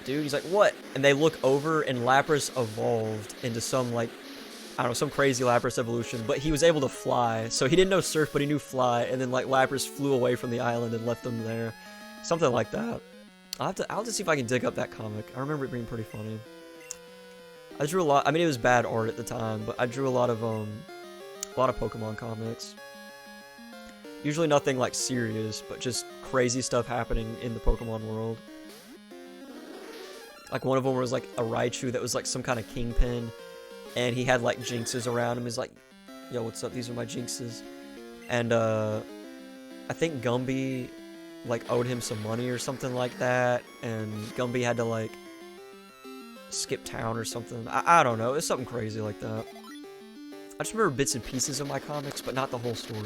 dude, he's like, what? And they look over, and Lapras evolved into some like, I don't know, some crazy Lapras evolution, but he was able to fly. So he didn't know Surf, but he knew Fly, and then like Lapras flew away from the island and left them there. Something like that. I'll have to see if I can dig up that comic. I remember it being pretty funny. I drew a lot. I mean, it was bad art at the time, but I drew a lot of Pokemon comics. Usually nothing like serious, but just crazy stuff happening in the Pokemon world. Like one of them was like a Raichu that was like some kind of kingpin, and he had like jinxes around him. He's like, yo, what's up? These are my jinxes. And I think Gumby like owed him some money or something like that, and Gumby had to like skip town or something. I don't know. It's something crazy like that. I just remember bits and pieces of my comics, but not the whole story.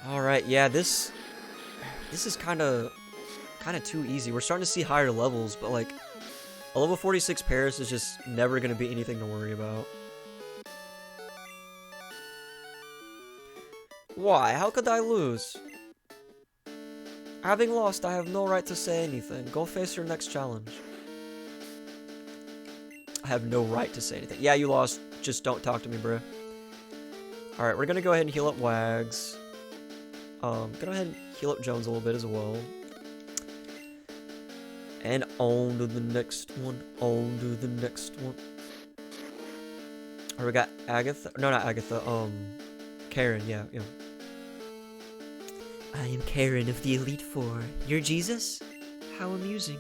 Alright, yeah, this is kind of too easy. We're starting to see higher levels, but like a level 46 Paris is just never going to be anything to worry about. Why? How could I lose? Having lost, I have no right to say anything. Go face your next challenge. I have no right to say anything. Yeah, you lost. Just don't talk to me, bro. Alright, we're gonna go ahead and heal up Wags. Go ahead and heal up Jones a little bit as well. And on to the next one. On to the next one. Alright, we got Agatha. No, not Agatha. Karen, yeah. I am Karen of the Elite Four. You're Jesus? How amusing.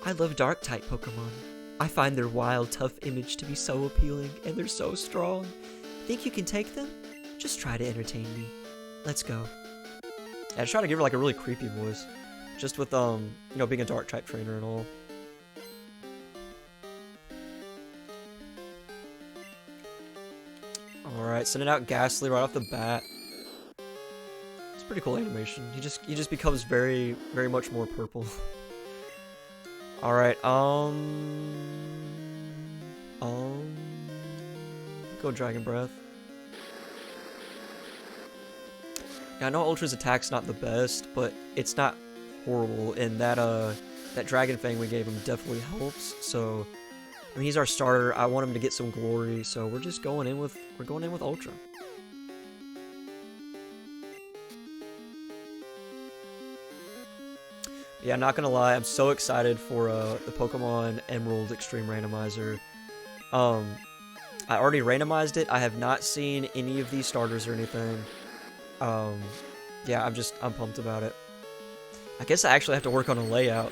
I love Dark-type Pokemon. I find their wild, tough image to be so appealing, and they're so strong. Think you can take them? Just try to entertain me. Let's go. I was trying to give her like a really creepy voice. Just with, you know, being a Dark-type trainer and all. Alright, sending out Ghastly right off the bat. It's pretty cool animation. He just becomes very, very much more purple. Alright, go Dragon Breath. I know Ultra's attack's not the best, but it's not horrible, and that Dragon Fang we gave him definitely helps. So, I mean, he's our starter. I want him to get some glory, so we're just going in with Ultra. Yeah, not gonna lie, I'm so excited for the Pokemon Emerald Extreme Randomizer. I already randomized it. I have not seen any of these starters or anything. Yeah, I'm pumped about it. I guess I actually have to work on a layout.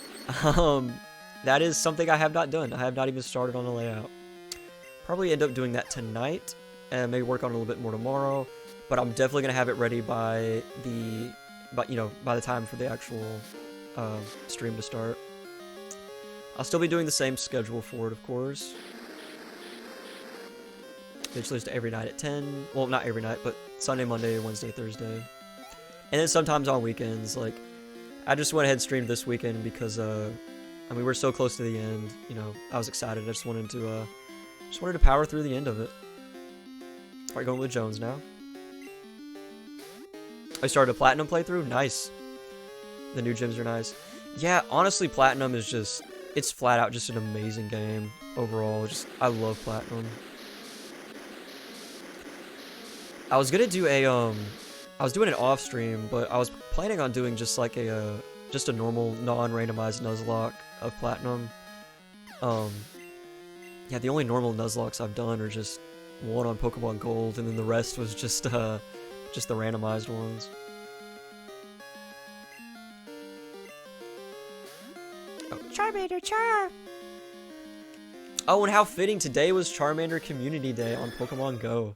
That is something I have not done. I have not even started on a layout. Probably end up doing that tonight, and maybe work on it a little bit more tomorrow. But I'm definitely gonna have it ready by the time for the actual stream to start. I'll still be doing the same schedule for it, of course. It's just every night at 10. Well, not every night, but Sunday, Monday, Wednesday, Thursday. And then sometimes on weekends. Like, I just went ahead and streamed this weekend because, I mean, we're so close to the end. You know, I was excited. I just wanted to power through the end of it. Alright, going with Jones now. I started a Platinum playthrough. Nice. The new gyms are nice. Yeah, honestly, Platinum is just, it's flat out just an amazing game overall. I love Platinum. I was gonna do I was doing an off stream, but I was planning on doing just like just a normal non-randomized Nuzlocke of Platinum. Yeah, the only normal Nuzlockes I've done are just one on Pokemon Gold, and then the rest was just the randomized ones. Oh, Charmander, Char! Oh, and how fitting, today was Charmander Community Day on Pokemon Go.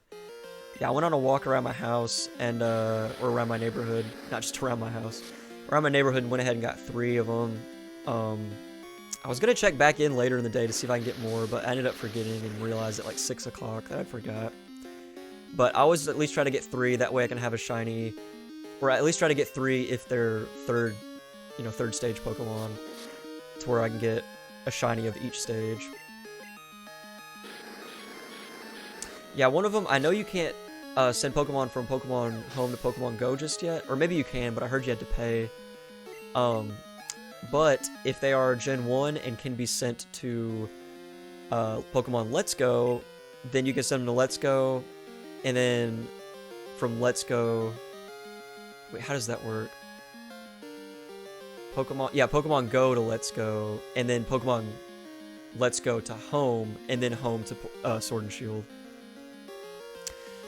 Yeah, I went on a walk around my house, and, or around my neighborhood, not just around my house. Around my neighborhood, and went ahead and got 3 of them. I was gonna check back in later in the day to see if I can get more, but I ended up forgetting and realized at like 6 o'clock that I forgot. But I always at least try to get 3, that way I can have a shiny, or at least try to get 3 if they're third stage Pokemon, to where I can get a shiny of each stage. Yeah, one of them, I know you can't send Pokemon from Pokemon Home to Pokemon Go just yet, or maybe you can, but I heard you had to pay. But if they are Gen 1 and can be sent to Pokemon Let's Go, then you can send them to Let's Go, and then from Let's Go... Wait, how does that work? Pokemon Go to Let's Go, and then Pokemon Let's Go to Home, and then Home to Sword and Shield.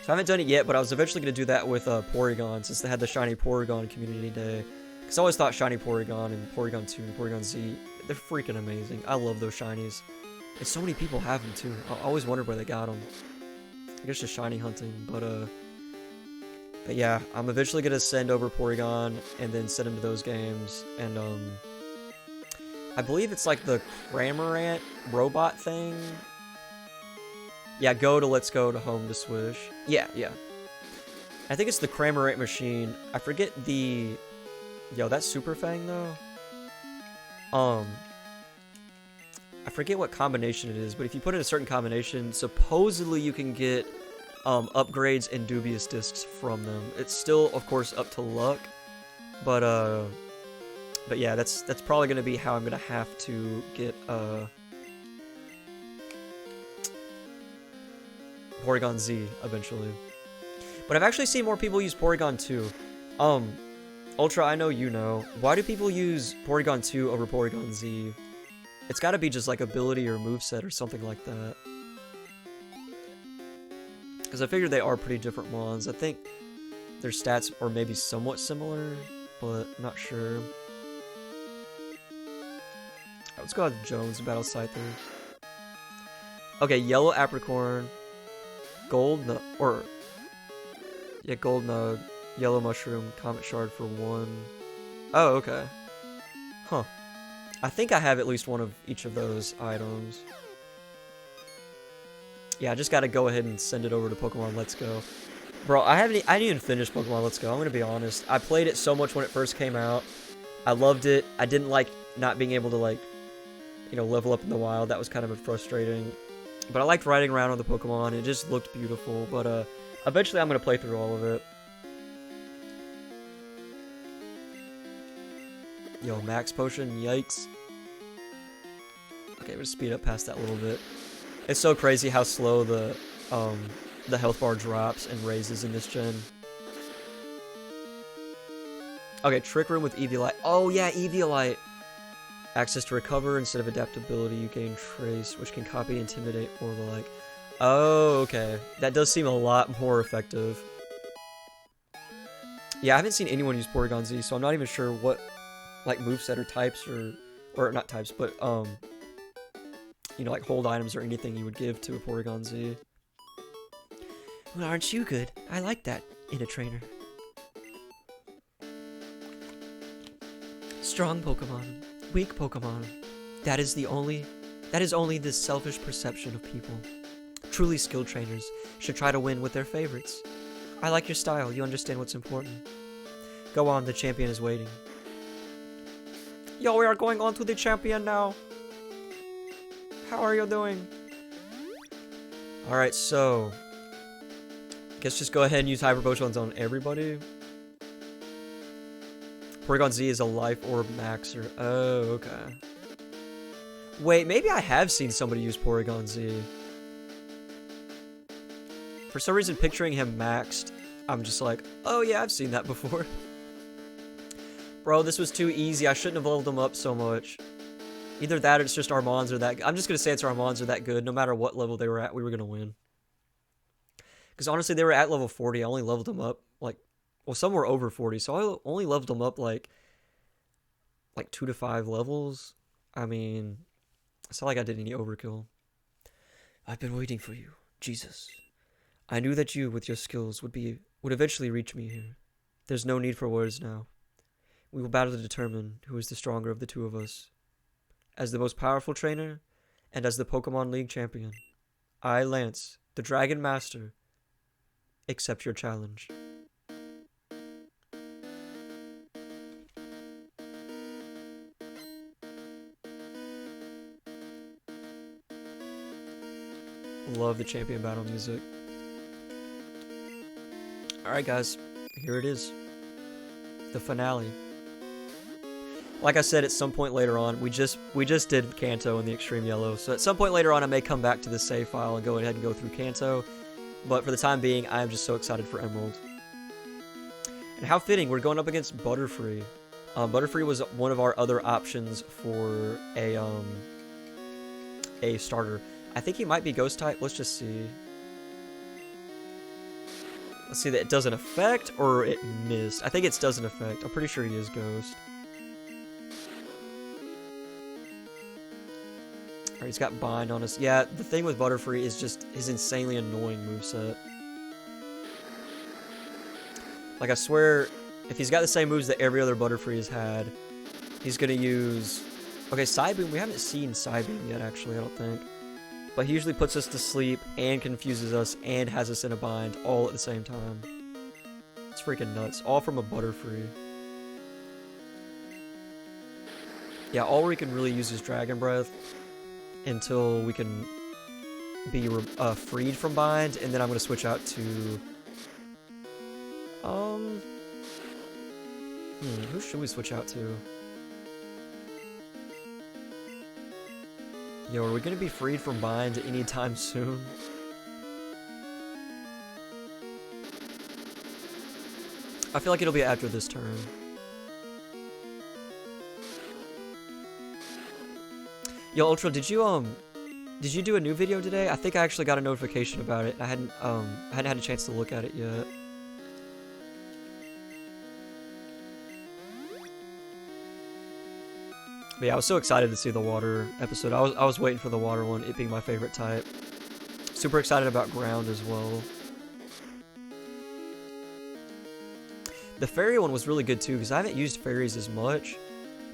So I haven't done it yet, but I was eventually going to do that with Porygon, since they had the Shiny Porygon Community Day. Because I always thought Shiny Porygon and Porygon 2 and Porygon Z, they're freaking amazing. I love those shinies. And so many people have them too. I always wondered where they got them. I guess just shiny hunting, but yeah, I'm eventually going to send over Porygon and then send him to those games. And I believe it's like the Cramorant robot thing. Yeah, go to Let's Go to Home to Swish. Yeah. I think it's the Cramorant machine. I forget the... Yo, that's Super Fang, though? I forget what combination it is, but if you put in a certain combination, supposedly you can get upgrades and dubious discs from them. It's still, of course, up to luck, but yeah, that's probably going to be how I'm going to have to get Porygon Z eventually. But I've actually seen more people use Porygon 2. Ultra, I know you know. Why do people use Porygon 2 over Porygon Z? It's gotta be just like ability or moveset or something like that. Because I figured they are pretty different mons. I think their stats are maybe somewhat similar, but I'm not sure. Alright, let's go with Jones Battle Scyther. Okay, Yellow Apricorn, Gold Nug, Gold Nug, Yellow Mushroom, Comet Shard for 1. Oh, okay. Huh. I think I have at least one of each of those items. Yeah, I just gotta go ahead and send it over to Pokemon Let's Go. Bro, I didn't even finish Pokemon Let's Go, I'm gonna be honest. I played it so much when it first came out. I loved it. I didn't like not being able to, like, you know, level up in the wild. That was kind of frustrating. But I liked riding around on the Pokemon. It just looked beautiful. But eventually I'm gonna play through all of it. Yo, max potion, yikes. Okay, we'll speed up past that a little bit. It's so crazy how slow the health bar drops and raises in this gen. Okay, Trick Room with Eviolite. Oh yeah, Eviolite. Access to recover instead of adaptability. You gain Trace, which can copy, intimidate, or the like. Oh, okay. That does seem a lot more effective. Yeah, I haven't seen anyone use Porygon Z, so I'm not even sure what, like, moveset or types or not types, but, you know, like, hold items or anything you would give to a Porygon Z. Well, aren't you good? I like that in a trainer. Strong Pokemon. Weak Pokemon. That is only the selfish perception of people. Truly skilled trainers should try to win with their favorites. I like your style. You understand what's important. Go on, the champion is waiting. Yo, we are going on to the champion now. How are you doing? Alright, so... guess just go ahead and use Hyper Potions on everybody. Porygon Z is a Life Orb Maxer. Oh, okay. Wait, maybe I have seen somebody use Porygon Z. For some reason, picturing him maxed, I'm just like, oh yeah, I've seen that before. Bro, this was too easy. I shouldn't have leveled him up so much. Either that or it's just our mons are that... I'm just going to say it's our mons are that good. No matter what level they were at, we were going to win. Because honestly, they were at level 40. I only leveled them up, like... well, some were over 40, so I only leveled them up, like 2 to 5 levels. I mean, it's not like I did any overkill. I've been waiting for you, Jesus. I knew that you, with your skills, would eventually reach me here. There's no need for words now. We will battle to determine who is the stronger of the two of us. As the most powerful trainer, and as the Pokemon League champion, I, Lance, the Dragon Master, accept your challenge. Love the champion battle music. Alright guys, here it is. The finale. Like I said, at some point later on, we just did Kanto in the Extreme Yellow, so at some point later on I may come back to the save file and go ahead and go through Kanto, but for the time being, I am just so excited for Emerald. And how fitting, we're going up against Butterfree. Butterfree was one of our other options for a starter. I think he might be Ghost type. Let's just see. Let's see that it doesn't affect or it missed. I think it doesn't affect. I'm pretty sure he is Ghost. Alright, he's got Bind on us. Yeah, the thing with Butterfree is just his insanely annoying moveset. Like, I swear, if he's got the same moves that every other Butterfree has had, he's gonna use... okay, Psybeam. We haven't seen Psybeam yet, actually, I don't think. But he usually puts us to sleep and confuses us and has us in a bind all at the same time. It's freaking nuts. All from a Butterfree. Yeah, all we can really use is Dragon Breath until we can be freed from bind, and then I'm going to switch out to... who should we switch out to? Yo, are we gonna be freed from bind anytime soon? I feel like it'll be after this turn. Yo, Ultra, did you do a new video today? I think I actually got a notification about it. I hadn't had a chance to look at it yet. But yeah, I was so excited to see the water episode. I was waiting for the water one, it being my favorite type. Super excited about ground as well. The fairy one was really good too, because I haven't used fairies as much.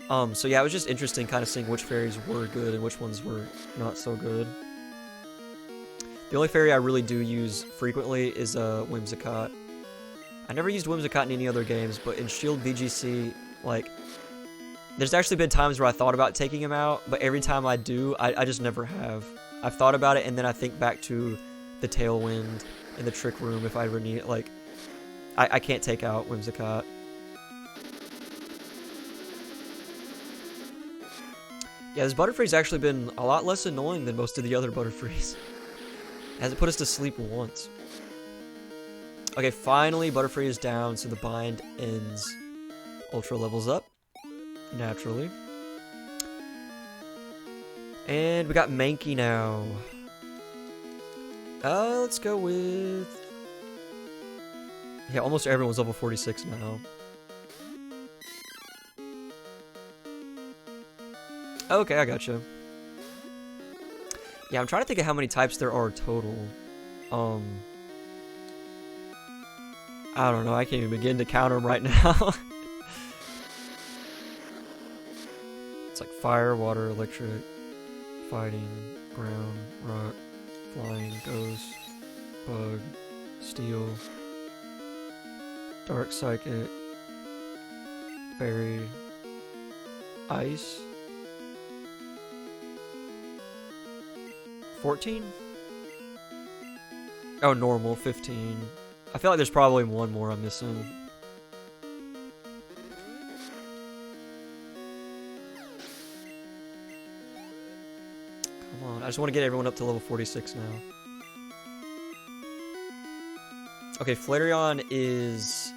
So yeah, it was just interesting kind of seeing which fairies were good and which ones were not so good. The only fairy I really do use frequently is Whimsicott. I never used Whimsicott in any other games, but in Shield VGC, like... there's actually been times where I thought about taking him out, but every time I do, I just never have. I've thought about it, and then I think back to the Tailwind and the Trick Room if I ever need it. Like, I can't take out Whimsicott. Yeah, this Butterfree's actually been a lot less annoying than most of the other Butterfrees. Hasn't put us to sleep once. Okay, finally Butterfree is down, so the bind ends. Ultra levels up, naturally. And we got Mankey now. Let's go with... Yeah, almost everyone's level 46 now. Okay, I gotcha. Yeah, I'm trying to think of how many types there are total. I don't know, I can't even begin to count them right now. It's like fire, water, electric, fighting, ground, rock, flying, ghost, bug, steel, dark psychic, fairy, ice. 14? Oh, normal, 15. I feel like there's probably one more I'm missing. Come on, I just want to get everyone up to level 46 now. Okay, Flareon is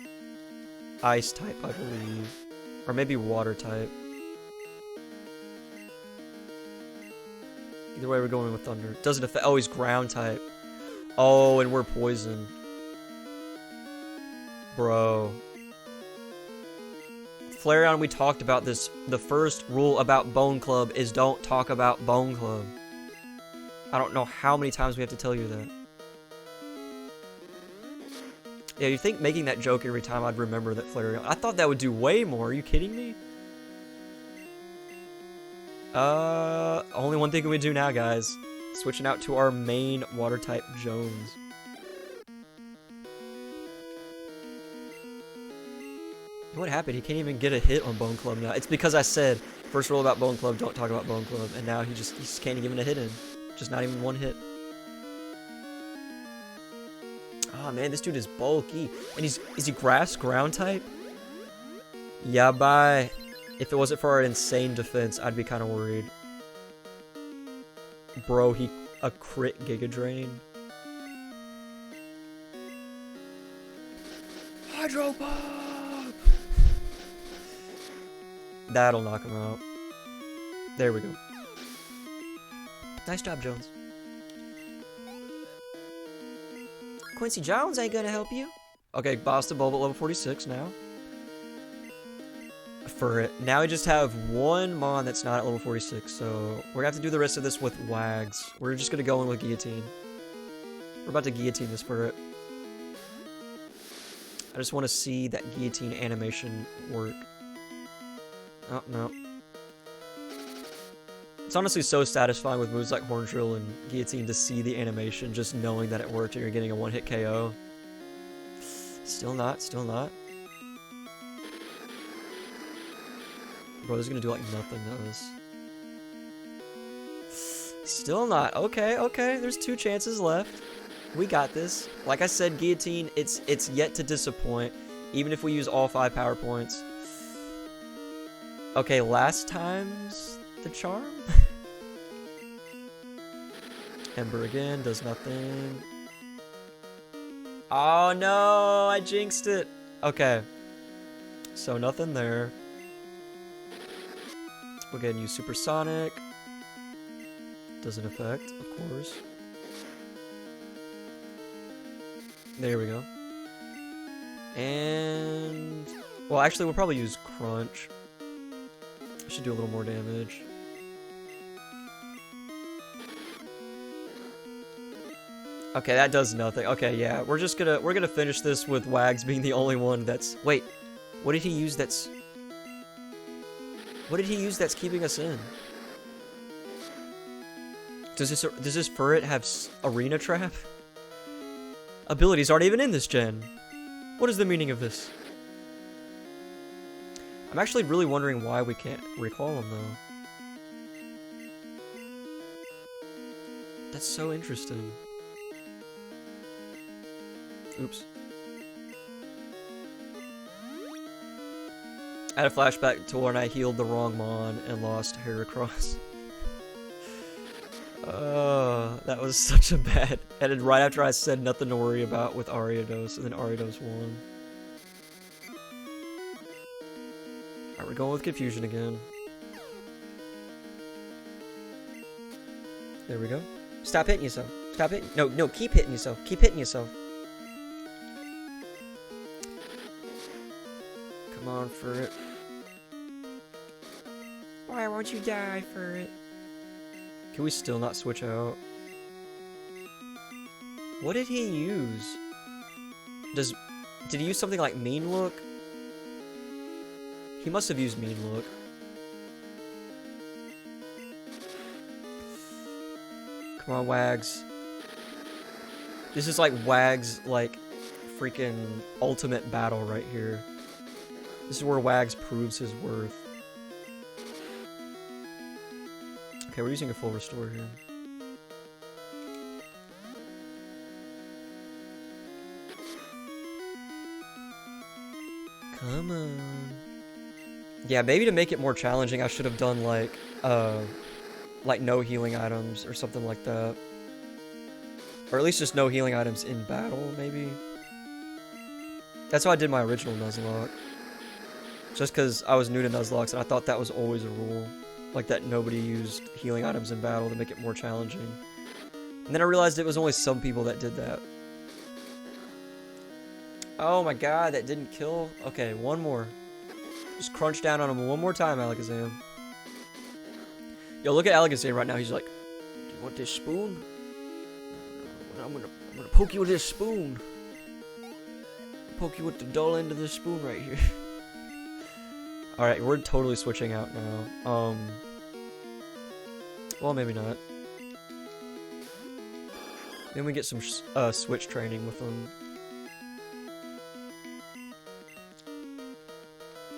ice type, I believe. Or maybe water type. Either way, we're going with thunder. Doesn't affect. Oh, he's ground type. Oh, and we're poison. Bro. Flareon, we talked about this. The first rule about Bone Club is don't talk about Bone Club. I don't know how many times we have to tell you that. Yeah, you think making that joke every time I'd remember that Flareon. I thought that would do way more. Are you kidding me? Only one thing we do now, guys. Switching out to our main water type, Jones. What happened? He can't even get a hit on Bone Club now. It's because I said, first rule about Bone Club, don't talk about Bone Club. And now he just can't even get a hit in. Just not even one hit. Oh man, this dude is bulky. And is he grass ground type? Yeah, bye. If it wasn't for our insane defense, I'd be kind of worried. Bro, a crit Giga Drain. Hydro Pop! That'll knock him out. There we go. Nice job, Jones. Quincy Jones ain't gonna help you. Okay, Boston Bulb at level 46 now. For it. Now we just have one Mon that's not at level 46, so we're gonna have to do the rest of this with Wags. We're just gonna go in with Guillotine. We're about to Guillotine this Spirit. I just want to see that Guillotine animation work. Oh, no. It's honestly so satisfying with moves like Horn Drill and Guillotine to see the animation, just knowing that it worked and you're getting a one-hit KO. Still not, still not. Bro, this is gonna do like nothing to us. Still not. Okay, okay. There's 2 chances left. We got this. Like I said, Guillotine, it's yet to disappoint, even if we use all 5 power points. Okay, last time's the charm. Ember again, does nothing. Oh no, I jinxed it. Okay. So nothing there. We'll go ahead and use Supersonic. Doesn't affect, of course. There we go. And... well, actually, we'll probably use Crunch. Should do a little more damage. Okay, that does nothing. Okay, yeah, we're gonna finish this with Wags being the only one that's... wait, what did he use that's... what did he use that's keeping us in? Does this Furret have Arena Trap? Abilities aren't even in this gen. What is the meaning of this? I'm actually really wondering why we can't recall him though. That's so interesting. Oops. I had a flashback to when I healed the wrong Mon and lost Heracross. That was such a bad. And then right after I said nothing to worry about with Ariados, and then Ariados won. Alright, we're going with Confusion again. There we go. Stop hitting yourself. Stop hitting. No, keep hitting yourself. Keep hitting yourself. Come on for it. Why won't you die for it? Can we still not switch out? What did he use? Did he use something like Mean Look? He must have used Mean Look. Come on, Wags. This is like Wags, like, freaking ultimate battle right here. This is where Wags proves his worth. Okay, we're using a full restore here. Come on. Yeah, maybe to make it more challenging, I should have done like no healing items or something like that. Or at least just no healing items in battle, maybe. That's how I did my original Nuzlocke. Just because I was new to Nuzlockes and I thought that was always a rule. Like that nobody used healing items in battle to make it more challenging. And then I realized it was only some people that did that. Oh my god, that didn't kill? Okay, one more. Just crunch down on him one more time, Alakazam. Yo, look at Alakazam right now. He's like, do you want this spoon? I'm gonna poke you with this spoon. Poke you with the dull end of this spoon right here. Alright, we're totally switching out now. Well, maybe not. Then we get some switch training with them.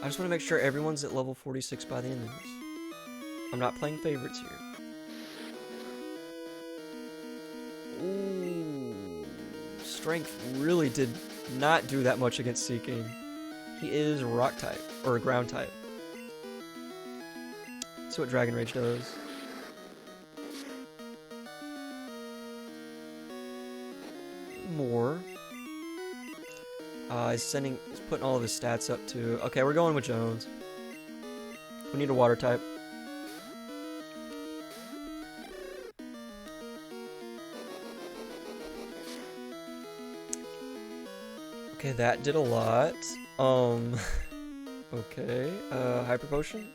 I just want to make sure everyone's at level 46 by the end of this. I'm not playing favorites here. Ooh, strength really did not do that much against Seeking. He is rock type, or ground type. See what Dragon Rage does. More. He's putting all of his stats up too. Okay, we're going with Jones. We need a water type. Okay, that did a lot. Okay, Hyper Potion?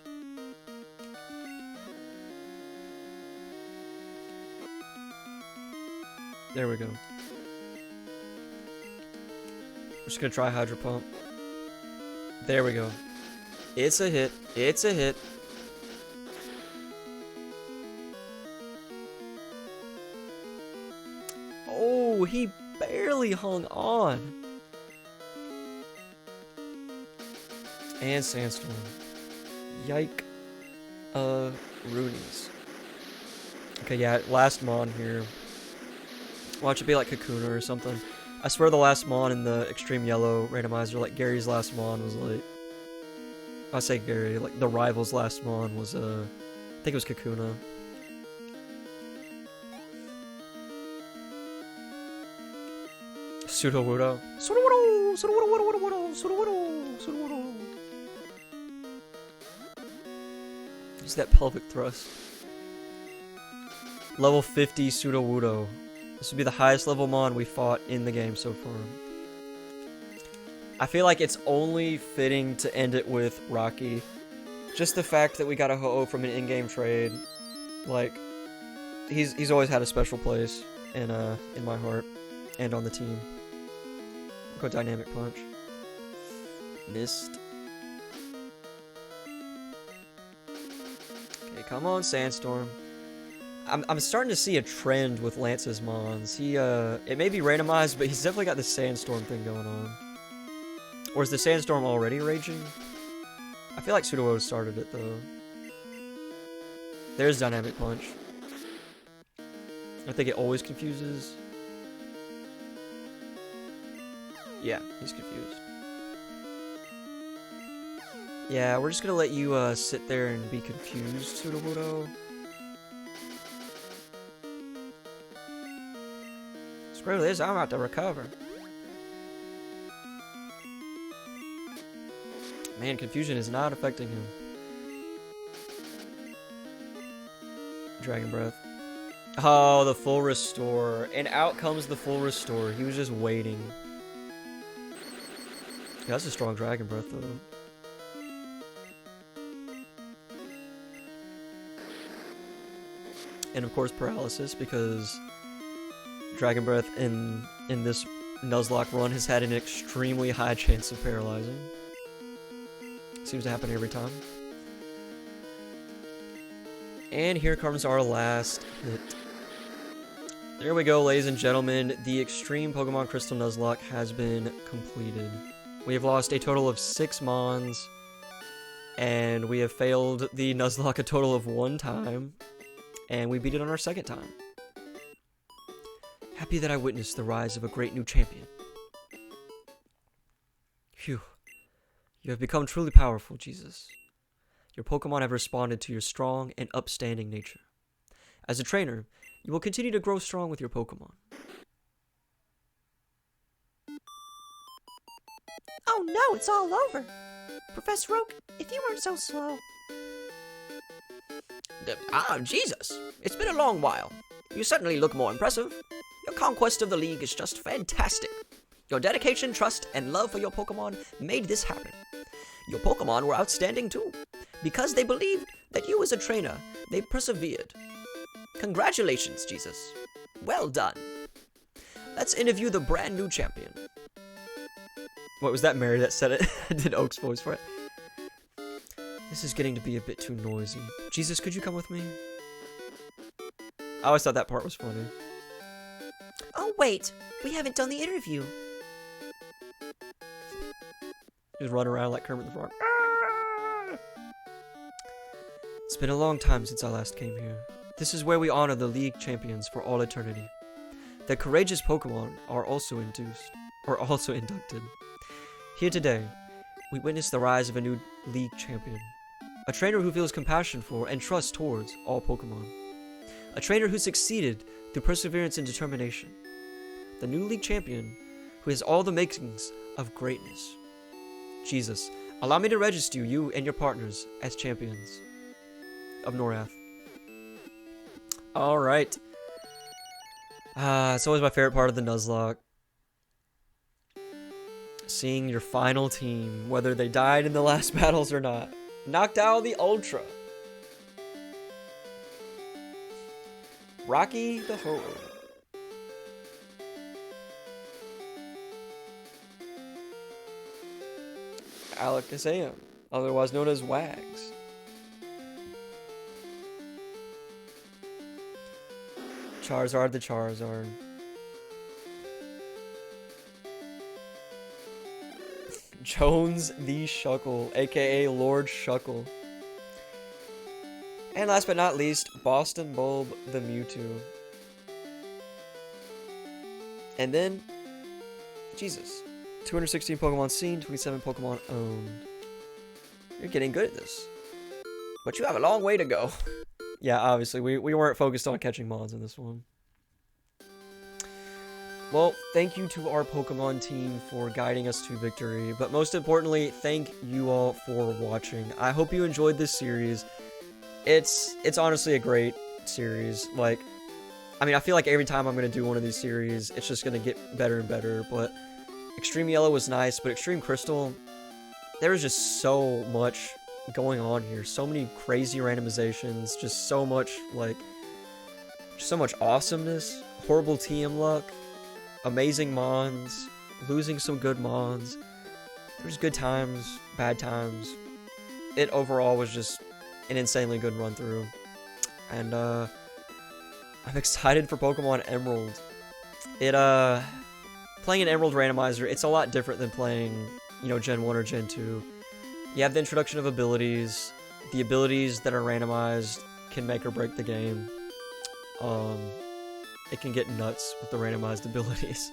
There we go. We're just gonna try Hydro Pump. There we go. It's a hit. It's a hit. Oh, he barely hung on. And Sandstorm. Yike. Roonies. Okay, yeah, last Mon here. Watch it be like Kakuna or something. I swear the last Mon in the Extreme Yellow randomizer, like Gary's last Mon was like... I say Gary, like the rival's last Mon was, I think it was Kakuna. Sudowoodo. Sudowoodo! Sudowoodo! Sudowoodo! Sudowoodo! Use that pelvic thrust. Level 50 Sudowoodo. This would be the highest level Mon we fought in the game so far. I feel like it's only fitting to end it with Rocky. Just the fact that we got a Ho-Oh from an in-game trade. Like, he's always had a special place in my heart and on the team. Go Dynamic Punch. Missed. Okay, come on, Sandstorm. I'm starting to see a trend with Lance's Mons. It may be randomized, but he's definitely got the Sandstorm thing going on. Or is the Sandstorm already raging? I feel like Sudowoodo started it, though. There's Dynamic Punch. I think it always confuses. Yeah, he's confused. Yeah, we're just gonna let you sit there and be confused, Sudowoodo. Screw this, I'm about to recover. Man, confusion is not affecting him. Dragon Breath. Oh, the full restore. And out comes the full restore. He was just waiting. Yeah, that's a strong Dragon Breath, though. And of course, Paralysis, because Dragon Breath in this Nuzlocke run has had an extremely high chance of paralyzing. Seems to happen every time. And here comes our last hit. There we go, ladies and gentlemen. The Extreme Pokemon Crystal Nuzlocke has been completed. We have lost a total of 6 Mons, and we have failed the Nuzlocke a total of 1 time, and we beat it on our 2nd time. Happy that I witnessed the rise of a great new champion. Phew. You have become truly powerful, Jesus. Your Pokemon have responded to your strong and upstanding nature. As a trainer, you will continue to grow strong with your Pokemon. Oh no, it's all over. Professor Oak, if you weren't so slow. Jesus. It's been a long while. You certainly look more impressive. Your conquest of the League is just fantastic. Your dedication, trust, and love for your Pokemon made this happen. Your Pokemon were outstanding too. Because they believed that you as a trainer, they persevered. Congratulations, Jesus. Well done. Let's interview the brand new champion. What was that, Mary, that said it? Did Oak's voice for it? This is getting to be a bit too noisy. Jesus, could you come with me? I always thought that part was funny. Oh wait, we haven't done the interview. Just run around like Kermit the Frog. It's been a long time since I last came here. This is where we honor the League champions for all eternity. The courageous Pokemon are also inducted. Here today, we witness the rise of a new League champion. A trainer who feels compassion for and trust towards all Pokemon. A trainer who succeeded through perseverance and determination. The new League champion who has all the makings of greatness. Jesus, allow me to register you and your partners as champions of Norath. Alright. It's always my favorite part of the Nuzlocke. Seeing your final team, whether they died in the last battles or not. Knocked out the Ultra. Rocky the Ho. Alakazam, otherwise known as Wags. Charizard the Charizard. Jones the Shuckle, aka Lord Shuckle. And last but not least, Boston Bulb the Mewtwo. And then, Jesus. 216 Pokemon seen, 27 Pokemon owned. You're getting good at this. But you have a long way to go. Yeah, obviously, we weren't focused on catching mods in this one. Well, thank you to our Pokemon team for guiding us to victory, but most importantly, thank you all for watching. I hope you enjoyed this series. It's honestly a great series. Like, I mean, I feel like every time I'm going to do one of these series, it's just going to get better and better, but Extreme Yellow was nice, but Extreme Crystal, there was just so much going on here. So many crazy randomizations, just so much, like, just so much awesomeness, horrible TM luck, amazing mons, losing some good mons. There's good times, bad times. It overall was just an insanely good run through. And I'm excited for Pokemon Emerald. Playing an Emerald randomizer, it's a lot different than playing, you know, Gen 1 or Gen 2. You have the introduction of abilities. The abilities that are randomized can make or break the game. It can get nuts with the randomized abilities.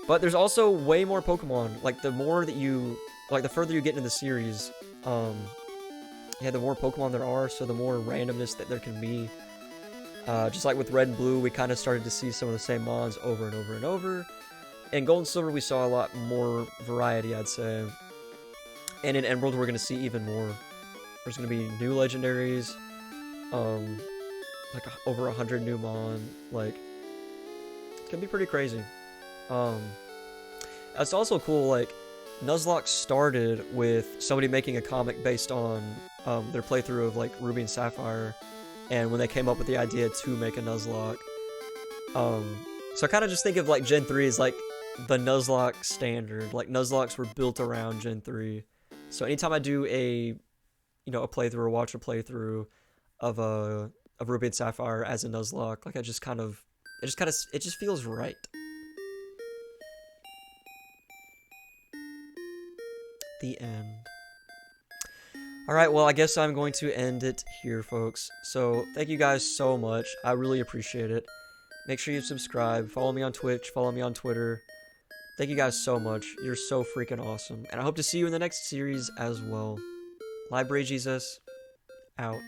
But there's also way more Pokemon. Like, the more that you... Like, the further you get into the series, yeah, the more Pokemon there are, so the more randomness that there can be. Just like with Red and Blue, we kind of started to see some of the same mons over and over and over. In Gold and Silver, we saw a lot more variety, I'd say. And in Emerald, we're going to see even more. There's going to be new legendaries, like over 100 new mon. Like, it's going to be pretty crazy. It's also cool, like, Nuzlocke started with somebody making a comic based on their playthrough of, like, Ruby and Sapphire, and when they came up with the idea to make a Nuzlocke. So I kind of just think of, like, Gen 3 as, like, the Nuzlocke standard. Like, Nuzlockes were built around Gen 3. So anytime I do a playthrough or watch a playthrough of Ruby and Sapphire as a Nuzlocke, like, it just feels right. The end. Alright, well, I guess I'm going to end it here, folks. So, thank you guys so much. I really appreciate it. Make sure you subscribe. Follow me on Twitch. Follow me on Twitter. Thank you guys so much. You're so freaking awesome. And I hope to see you in the next series as well. Library Jesus, out.